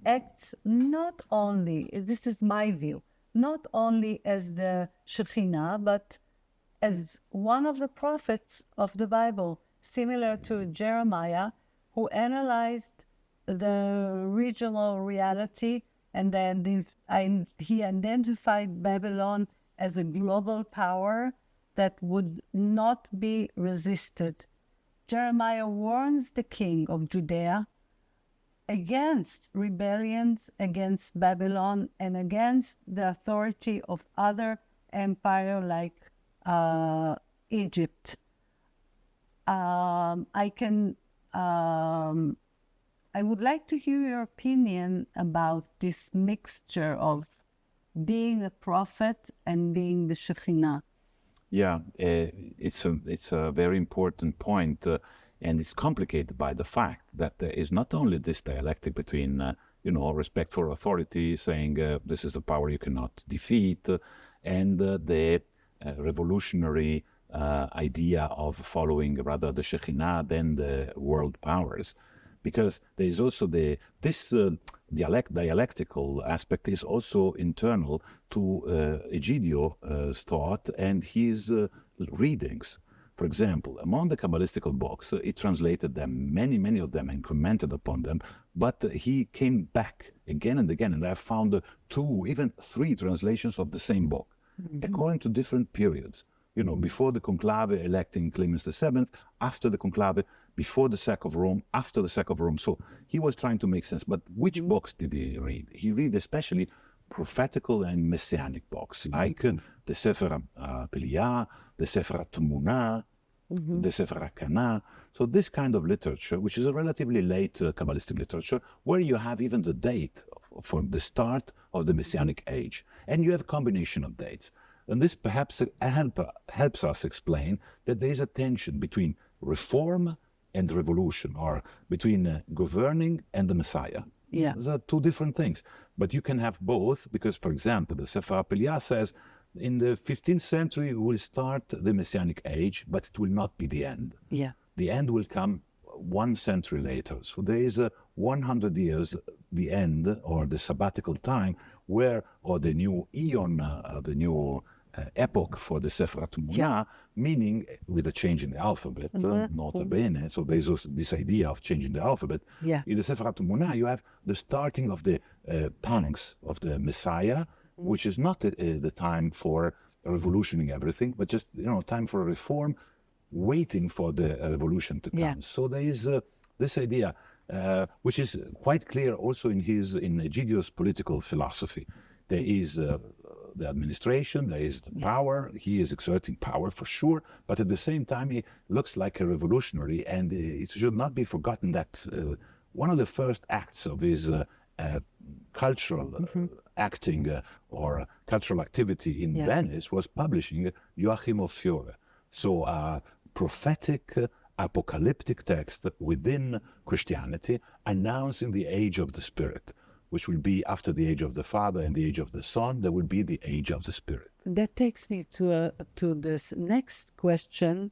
acts not only, this is my view, not only as the Shekhinah, but as one of the prophets of the Bible, similar to Jeremiah, who analyzed the regional reality, and then he identified Babylon as a global power that would not be resisted. Jeremiah warns the king of Judea against rebellions against Babylon and against the authority of other empires like Egypt. I would like to hear your opinion about this mixture of being a prophet and being the Shekhinah. Yeah, it's a very important point, and it's complicated by the fact that there is not only this dialectic between, respect for authority, saying this is a power you cannot defeat, and the revolutionary idea of following rather the Shekhinah than the world powers. Because there is also this dialectical aspect is also internal to Egidio's thought and his readings. For example, among the Kabbalistical books, he translated them, many of them, and commented upon them, but he came back again and again, and I found 2, even 3 translations of the same book, according to different periods. Before the conclave electing Clemens VII, after the conclave, before the sack of Rome, after the sack of Rome. So he was trying to make sense. But which books did he read? He read especially prophetical and messianic books, like the Sefer Peliah, the Sefer Tumunah, the Sefer Kana. So this kind of literature, which is a relatively late Kabbalistic literature, where you have even the date for the start of the Messianic age. And you have a combination of dates. And this perhaps helps us explain that there is a tension between reform and revolution, or between governing and the Messiah. Yeah. Those are 2 different things. But you can have both, because, for example, the Sefer Peliah says, in the 15th century we will start the Messianic age, but it will not be the end. Yeah. The end will come 1 century later. So there is 100 years, the end or the sabbatical time, where, or the new eon, the new epoch for the Sefer HaTemunah, meaning with a change in the alphabet, nota bene. So there's also this idea of changing the alphabet. In the Sefer HaTemunah, you have the starting of the pangs of the Messiah, which is not the time for revolutioning everything, but just time for a reform, waiting for the revolution to come. So there is this idea, which is quite clear also in Egidio's political philosophy. There is the administration, there is the power. He is exerting power for sure, but at the same time he looks like a revolutionary, and it should not be forgotten that one of the first acts of his cultural acting or cultural activity in Venice was publishing Joachim of Fiore. So a prophetic, apocalyptic text within Christianity announcing the age of the Spirit, which will be after the age of the Father and the age of the Son, there will be the age of the Spirit. That takes me to this next question,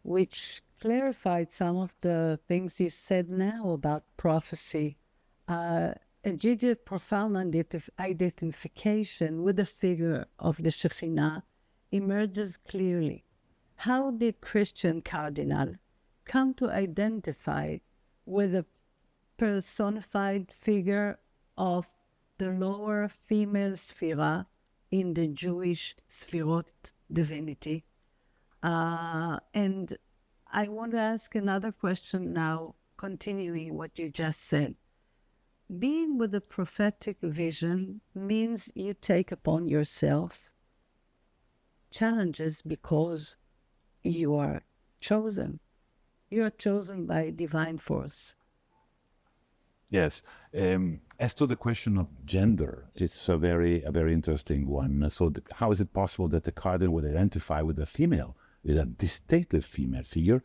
which clarified some of the things you said now about prophecy. Egidio's profound identification with the figure of the Shekhinah emerges clearly. How did Christian cardinal come to identify with the personified figure of the lower female Sphira in the Jewish Sphirot divinity? And I want to ask another question now, continuing what you just said. Being with a prophetic vision means you take upon yourself challenges because you are chosen. You are chosen by divine force. Yes. As to the question of gender, it's a very interesting one. So how is it possible that the cardinal would identify with a female, with a distinctive female figure?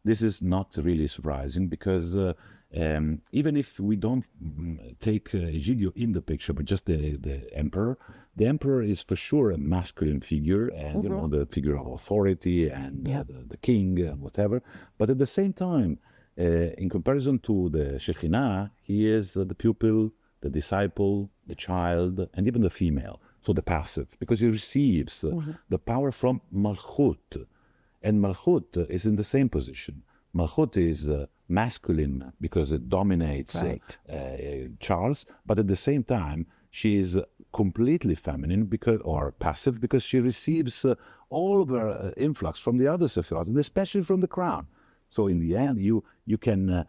This is not really surprising because even if we don't take Egidio in the picture, but just the emperor is for sure a masculine figure, and the figure of authority and the king and whatever. But at the same time, in comparison to the Shekhinah, he is the pupil, the disciple, the child, and even the female. So the passive, because he receives the power from Malchut. And Malchut is in the same position. Malchut is masculine because it dominates Charles, but at the same time, she is completely feminine or passive because she receives all of her influx from the other Sephirot, and especially from the crown. So in the end, you can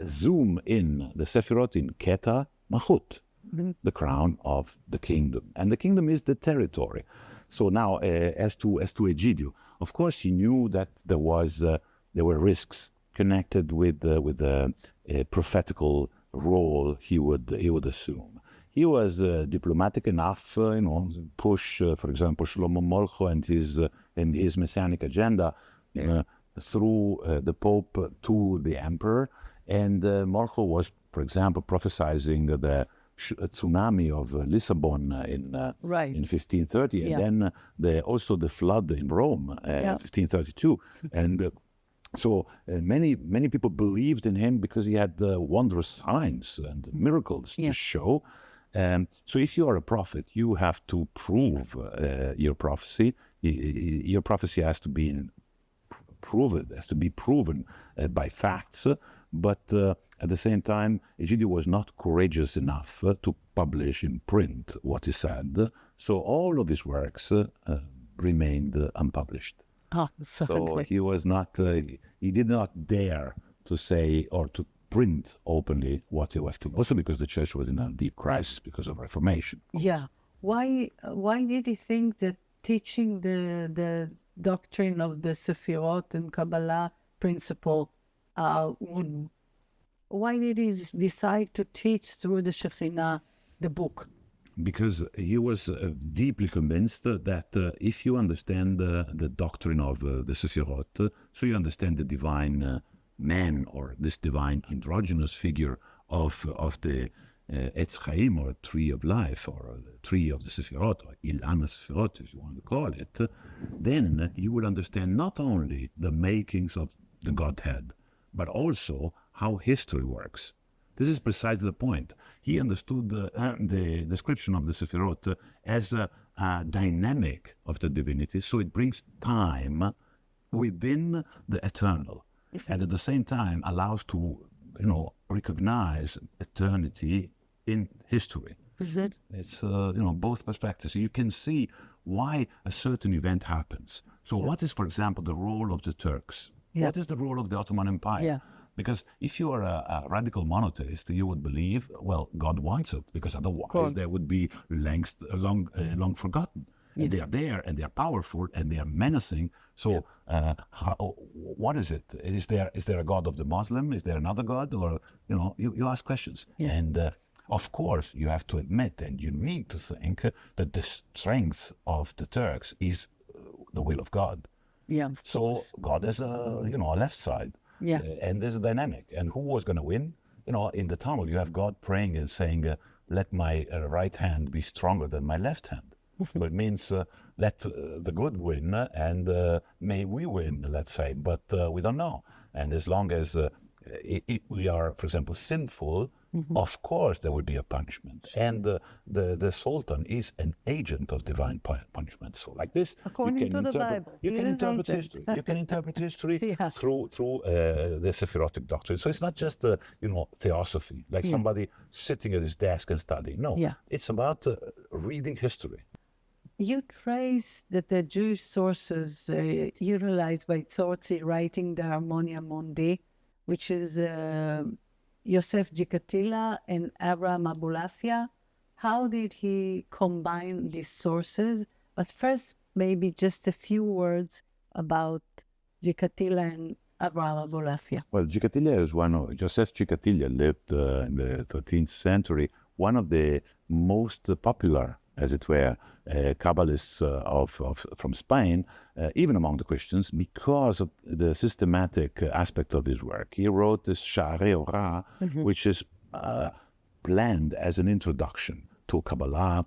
zoom in the Sephirot in Keta Malchut, the crown of the kingdom, and the kingdom is the territory. So now, as to Egidio, of course, he knew that there were risks connected with the prophetical role he would assume. He was diplomatic enough, push, for example, Shlomo Molcho and his messianic agenda through the Pope to the Emperor. And Molcho was, for example, prophesizing the tsunami of Lisbon in 1530, and then also the flood in Rome, 1532. And so many people believed in him because he had wondrous signs and miracles to show. So if you are a prophet, you have to prove your prophecy. Your prophecy has to be proven by facts. But at the same time, Egidio was not courageous enough to publish in print what he said. So all of his works remained unpublished. So he was not, he did not dare to say or to print openly what he was doing. Also because the church was in a deep crisis because of Reformation. Yeah. Why did he think that teaching the doctrine of the Sephirot and Kabbalah principle why did he decide to teach through the Shekhinah the book? Because he was deeply convinced that if you understand the doctrine of the Sephirot, so you understand the divine man or this divine androgynous figure of the Etz Chaim, or tree of life, or tree of the Sephirot, or Ilan Sephirot, if you want to call it, then you will understand not only the makings of the Godhead, but also how history works. This is precisely the point. He understood the description of the Sefirot as a dynamic of the divinity, so it brings time within the eternal, and at the same time allows to, recognize eternity in history. It's both perspectives. You can see why a certain event happens. So what is, for example, the role of the Turks? What is the role of the Ottoman Empire? Because if you are a radical monotheist, you would believe, well, God wants it, because otherwise they would be long forgotten. And they are there, and they are powerful, and they are menacing. So what is it? Is there a God of the Muslim? Is there another God? Or, you ask questions. And of course, you have to admit, and you need to think, that the strength of the Turks is the will of God. So God has a left side. And there's a dynamic. And who was going to win? In the Talmud, you have God praying and saying, let my right hand be stronger than my left hand. So it means let the good win, and may we win, let's say. But we don't know. And as long as we are, for example, sinful, of course there will be a punishment. And the Sultan is an agent of divine punishment. So like this, according to the Bible, you can interpret history. You can interpret history through the Sephirotic doctrine. So it's not just theosophy, like somebody sitting at his desk and studying. No, it's about reading history. You trace that the Jewish sources utilized by Tzorzi writing the Harmonia Mundi, which is Yosef Gikatilla and Abraham Abulafia. How did he combine these sources? But first, maybe just a few words about Gikatilla and Abraham Abulafia. Well, Gikatilla is Joseph Gikatilla lived in the 13th century, one of the most popular, as it were, Kabbalists from Spain, even among the Christians, because of the systematic aspect of his work. He wrote this Fscire, which is planned as an introduction to Kabbalah,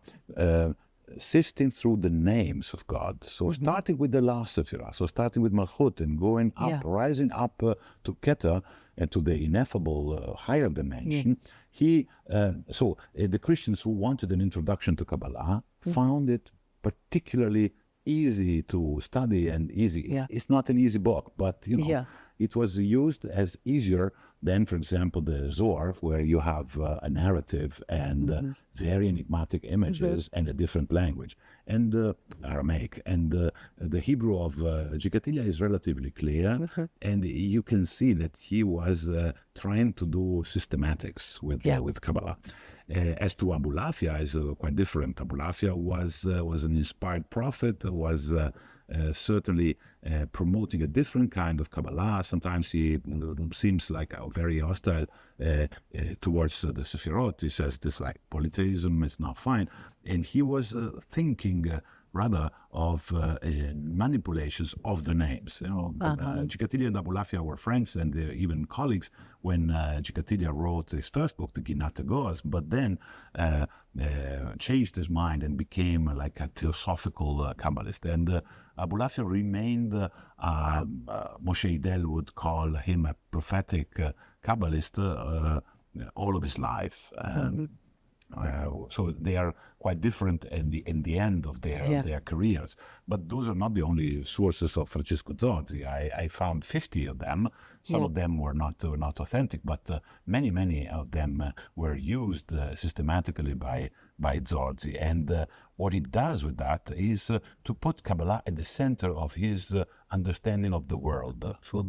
sifting through the names of God. So starting with the last Sephirah, so starting with Malchut and going up, rising up to Keter and to the ineffable higher dimension. The Christians who wanted an introduction to Kabbalah found it particularly easy to study and easy. It's not an easy book, but it was used as easier than, for example, the Zohar, where you have a narrative and very enigmatic images and a different language, and Aramaic. And the Hebrew of Gikatilla is relatively clear, and you can see that he was trying to do systematics with Kabbalah. As to Abulafia, is quite different. Abulafia was an inspired prophet, was certainly promoting a different kind of Kabbalah. Sometimes he seems like very hostile towards the Sefirot. He says this like polytheism is not fine. And he was thinking rather of manipulations of the names. Gikatilla and Abulafia were friends and even colleagues when Gikatilla wrote his first book, the Ginat Goaz, but then changed his mind and became like a theosophical Kabbalist. And Abulafia remained, Moshe Idel would call him a prophetic Kabbalist all of his life. So they are quite different in the end of their careers. But those are not the only sources of Francesco Zorzi. I found 50 of them. Some of them were not authentic, but many of them were used systematically by Zorzi. And what he does with that is to put Kabbalah at the center of his understanding of the world, so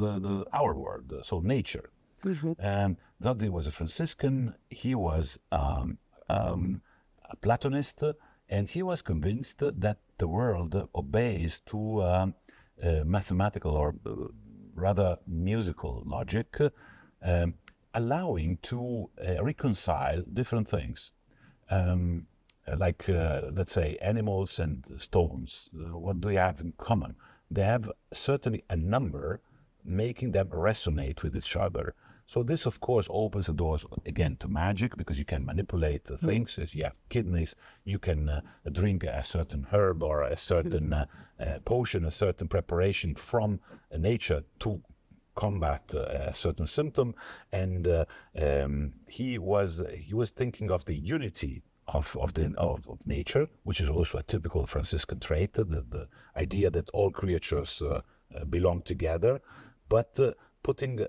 our world, so nature. Zorzi was a Franciscan. He was a Platonist, and he was convinced that the world obeys to mathematical or rather musical logic, allowing to reconcile different things. Like, let's say, animals and stones. What do they have in common? They have certainly a number, making them resonate with each other. So this, of course, opens the doors, again, to magic, because you can manipulate things. As you have kidneys, you can drink a certain herb or a certain potion, a certain preparation from nature to combat a certain symptom, and he was thinking of the unity of nature, which is also a typical Franciscan trait, the idea that all creatures belong together, but putting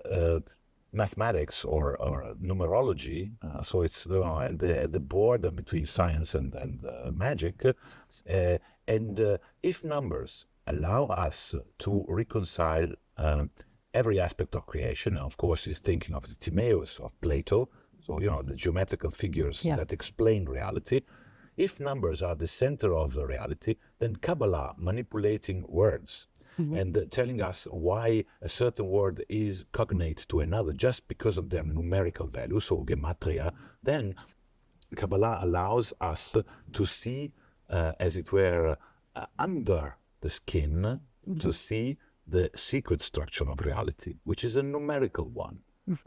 mathematics or numerology, so it's the border between science and magic, and if numbers allow us to reconcile every aspect of creation. Of course, he's thinking of the Timaeus of Plato, so the geometrical figures that explain reality. If numbers are the center of the reality, then Kabbalah, manipulating words and telling us why a certain word is cognate to another just because of their numerical value, so gematria, then Kabbalah allows us to see, as it were, under the skin, to see the secret structure of reality, which is a numerical one.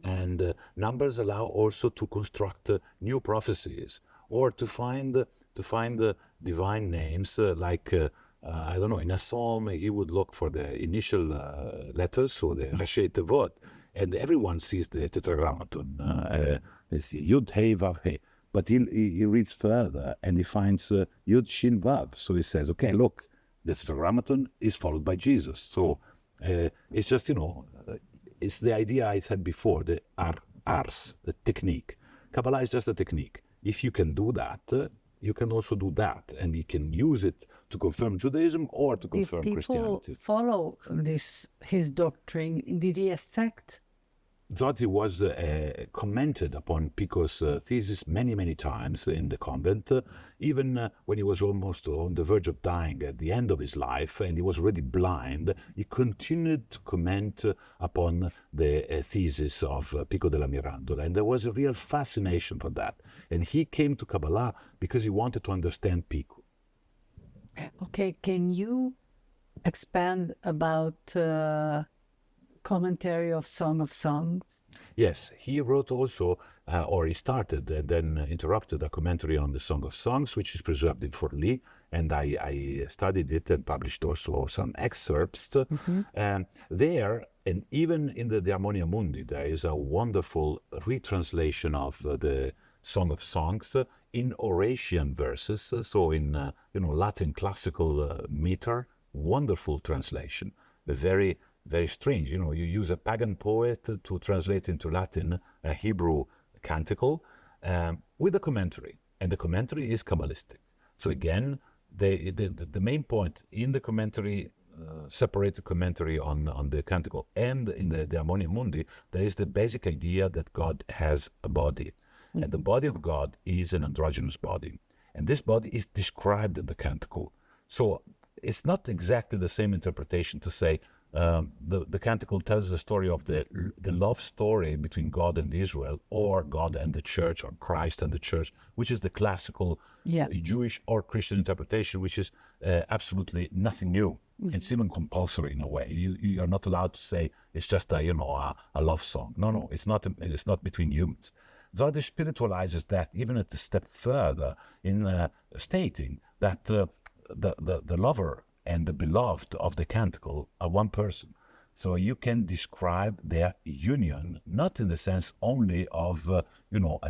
And numbers allow also to construct new prophecies, or to find divine names, like I don't know, in a psalm he would look for the initial letters, so the Rashi Tevot, and everyone sees the tetragrammaton, Yud Hey Vav Hey, but he reads further and he finds Yud Shin Vav, so he says, okay, look, the tetragrammaton is followed by Jesus. So it's just, it's the idea I said before, the ars, the technique. Kabbalah is just a technique. If you can do that, you can also do that, and you can use it to confirm Judaism or to confirm Christianity. If people follow his doctrine, did he affect? Zotti was commented upon Pico's thesis many, many times in the convent, even when he was almost on the verge of dying at the end of his life, and he was already blind. He continued to comment upon the thesis of Pico della Mirandola, and there was a real fascination for that. And he came to Kabbalah because he wanted to understand Pico. Okay, can you expand about commentary of Song of Songs? Yes, he wrote also, or he started and then interrupted a commentary on the Song of Songs, which is preserved in Forlì, and I studied it and published also some excerpts. There, and even in the De Harmonia Mundi, there is a wonderful retranslation of the Song of Songs in Horatian verses, so in Latin classical meter. Wonderful translation, very strange. You use a pagan poet to translate into Latin a Hebrew canticle with a commentary, and the commentary is Kabbalistic. So again, the main point in the commentary, separated commentary on the canticle, and in the De Harmonia Mundi, there is the basic idea that God has a body, and the body of God is an androgynous body, and this body is described in the canticle. So it's not exactly the same interpretation to say the canticle tells the story of the love story between God and Israel, or God and the church, or Christ and the church, which is the classical Jewish or Christian interpretation, which is absolutely nothing new. It's even compulsory in a way. You are not allowed to say it's just a love song. No, it's not. It's not between humans. Zodi spiritualizes that even at a step further in stating that the lover and the beloved of the canticle are one person. So you can describe their union, not in the sense only of, a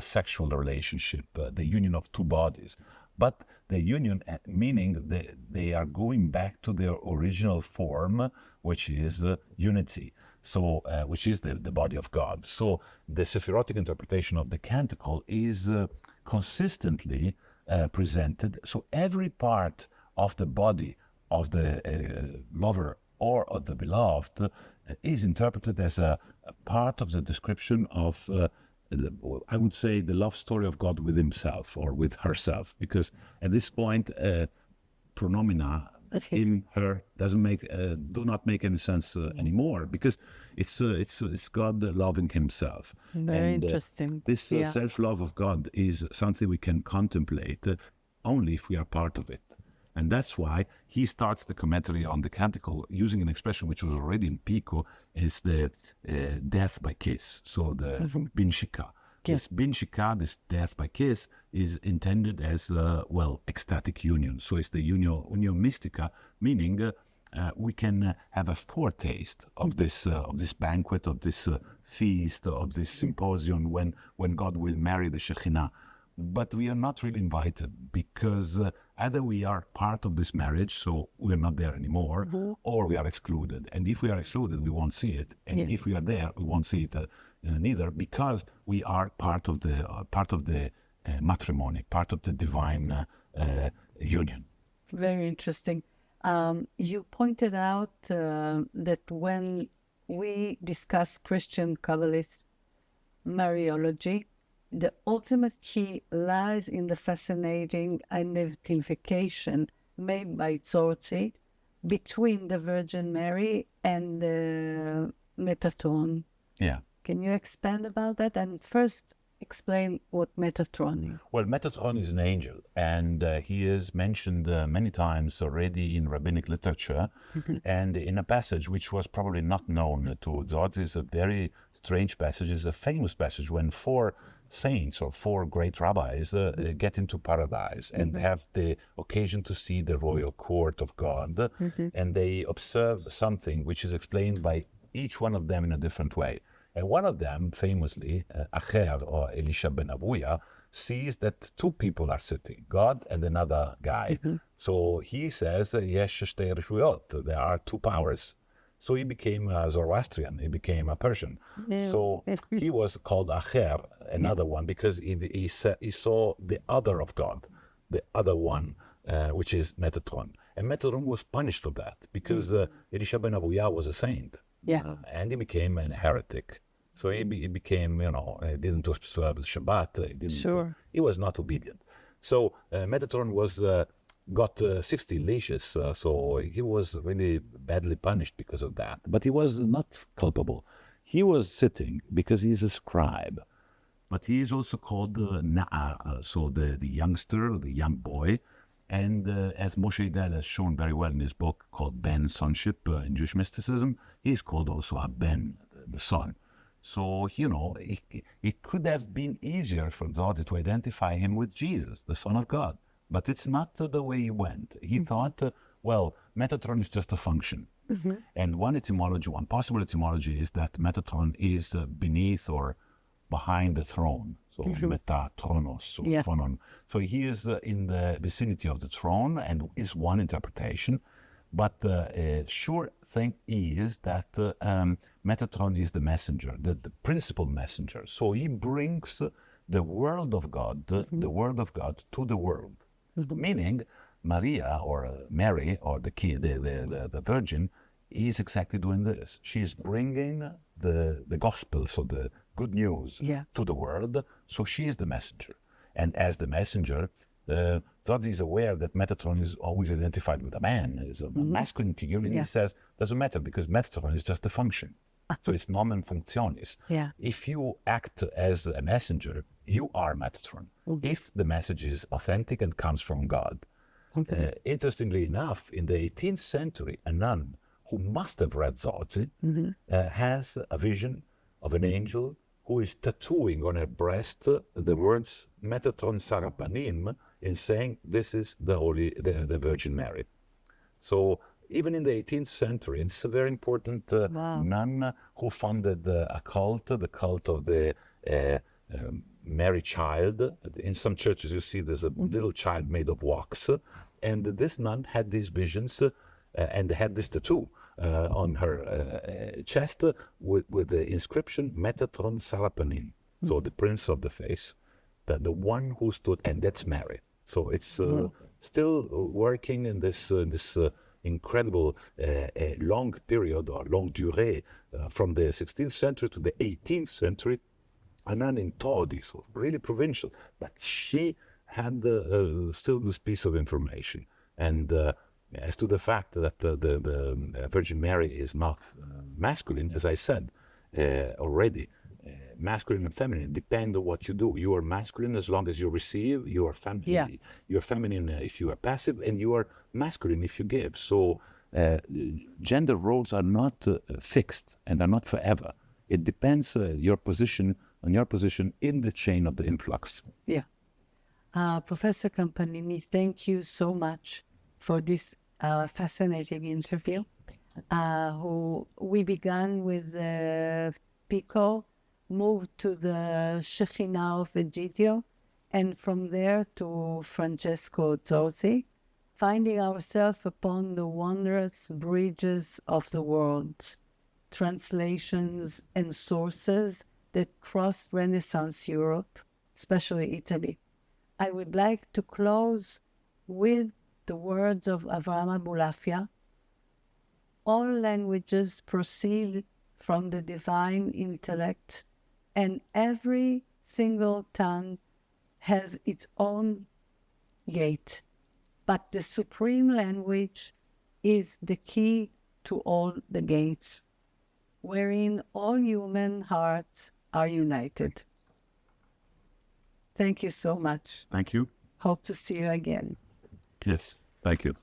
sexual relationship, the union of two bodies, but the union meaning they are going back to their original form, which is unity. So, which is the body of God. So the Sephirotic interpretation of the canticle is consistently presented. So every part of the body of the lover or of the beloved is interpreted as a part of the description of, I would say, the love story of God with himself or with herself, because at this point, pronomina, him, her, do not make any sense anymore, because it's God loving himself. Very interesting. This self-love of God is something we can contemplate only if we are part of it. And that's why he starts the commentary on the canticle using an expression which was already in Pico, is the death by kiss. So the binshika. This binshika, this death by kiss, is intended as, ecstatic union. So it's the unio mystica, meaning we can have a foretaste of this banquet, of this feast, of this symposium when God will marry the Shekhinah. But we are not really invited because either we are part of this marriage, so we're not there anymore, or we are excluded. And if we are excluded, we won't see it. And if we are there, we won't see it neither, because we are part of the matrimony, part of the divine union. Very interesting. You pointed out that when we discuss Christian Kabbalist Mariology, the ultimate key lies in the fascinating identification made by Tzorzi between the Virgin Mary and the Metatron. Yeah. Can you expand about that? And first, explain what Metatron is. Well, Metatron is an angel, and he is mentioned many times already in rabbinic literature, and in a passage which was probably not known to Tzorzi. Is a very strange passage. It's a famous passage when 4 saints or 4 great rabbis get into paradise and have the occasion to see the royal court of God, and they observe something which is explained by each one of them in a different way. And one of them, famously, Acher, or Elisha ben Avuya, sees that 2 people are sitting, God and another guy. So he says, Yesh shtei reshuyot, there are 2 powers. So he became a Zoroastrian, he became a Persian. So he was called Acher, another one, because he saw the other of God, the other one, which is Metatron. And Metatron was punished for that, because Elisha ben Avuya was a saint. And he became a heretic. So he became, he didn't observe the Shabbat. He was not obedient. So Metatron got 60 leashes, so he was really badly punished because of that. But he was not culpable. He was sitting because he's a scribe. But he is also called Na'ar, so the youngster, the young boy. And as Moshe Idel has shown very well in his book called Ben, Sonship in Jewish Mysticism, he's called also a Ben, the son. So, it could have been easier for Tzorzi to identify him with Jesus, the Son of God. But it's not the way he went. He thought, Metatron is just a function. And one possible etymology is that Metatron is beneath or behind the throne. So Metatronos, Tronon. So he is in the vicinity of the throne, and is one interpretation. But the sure thing is that Metatron is the messenger, the principal messenger. So he brings the word of God, the word of God to the world. Meaning, Maria or Mary or the Virgin is exactly doing this. She is bringing the gospel, so the good news to the world. So she is the messenger. And as the messenger, Tzorzi is aware that Metatron is always identified with a man, is a masculine figure, and he says, doesn't matter, because Metatron is just a function. So it's nomen functionis. If you act as a messenger, you are Metatron. If the message is authentic and comes from God. Interestingly enough, in the 18th century, a nun who must have read Tzorzi has a vision of an angel who is tattooing on her breast the words Metatron Sarapanim, in saying this is the Virgin Mary. So even in the 18th century, it's a very important nun who founded a cult, the cult of the Mary Child. In some churches you see there's a little child made of wax, and this nun had these visions and had this tattoo on her chest with the inscription Metatron Sarapanim, so the prince of the face, the one who stood, and that's Mary. So it's still working in this incredible long period, or longue durée, from the 16th century to the 18th century. A nun in Todi, so really provincial, but she had still this piece of information. And as to the fact that the Virgin Mary is not masculine, as I said already, masculine and feminine depend on what you do. You are masculine as long as you receive. You are feminine. You are feminine if you are passive, and you are masculine if you give. So gender roles are not fixed and are not forever. It depends on your position in the chain of the influx. Professor Campanini, thank you so much for this a fascinating interview. Who we began with Pico, moved to the Shekhinah of Egidio, and from there to Francesco Zozzi, finding ourselves upon the wondrous bridges of the world, translations and sources that crossed Renaissance Europe, especially Italy. I would like to close with the words of Avraham Abulafia. All languages proceed from the divine intellect, and every single tongue has its own gate. But the supreme language is the key to all the gates, wherein all human hearts are united. Thank you so much. Thank you. Hope to see you again. Yes, thank you.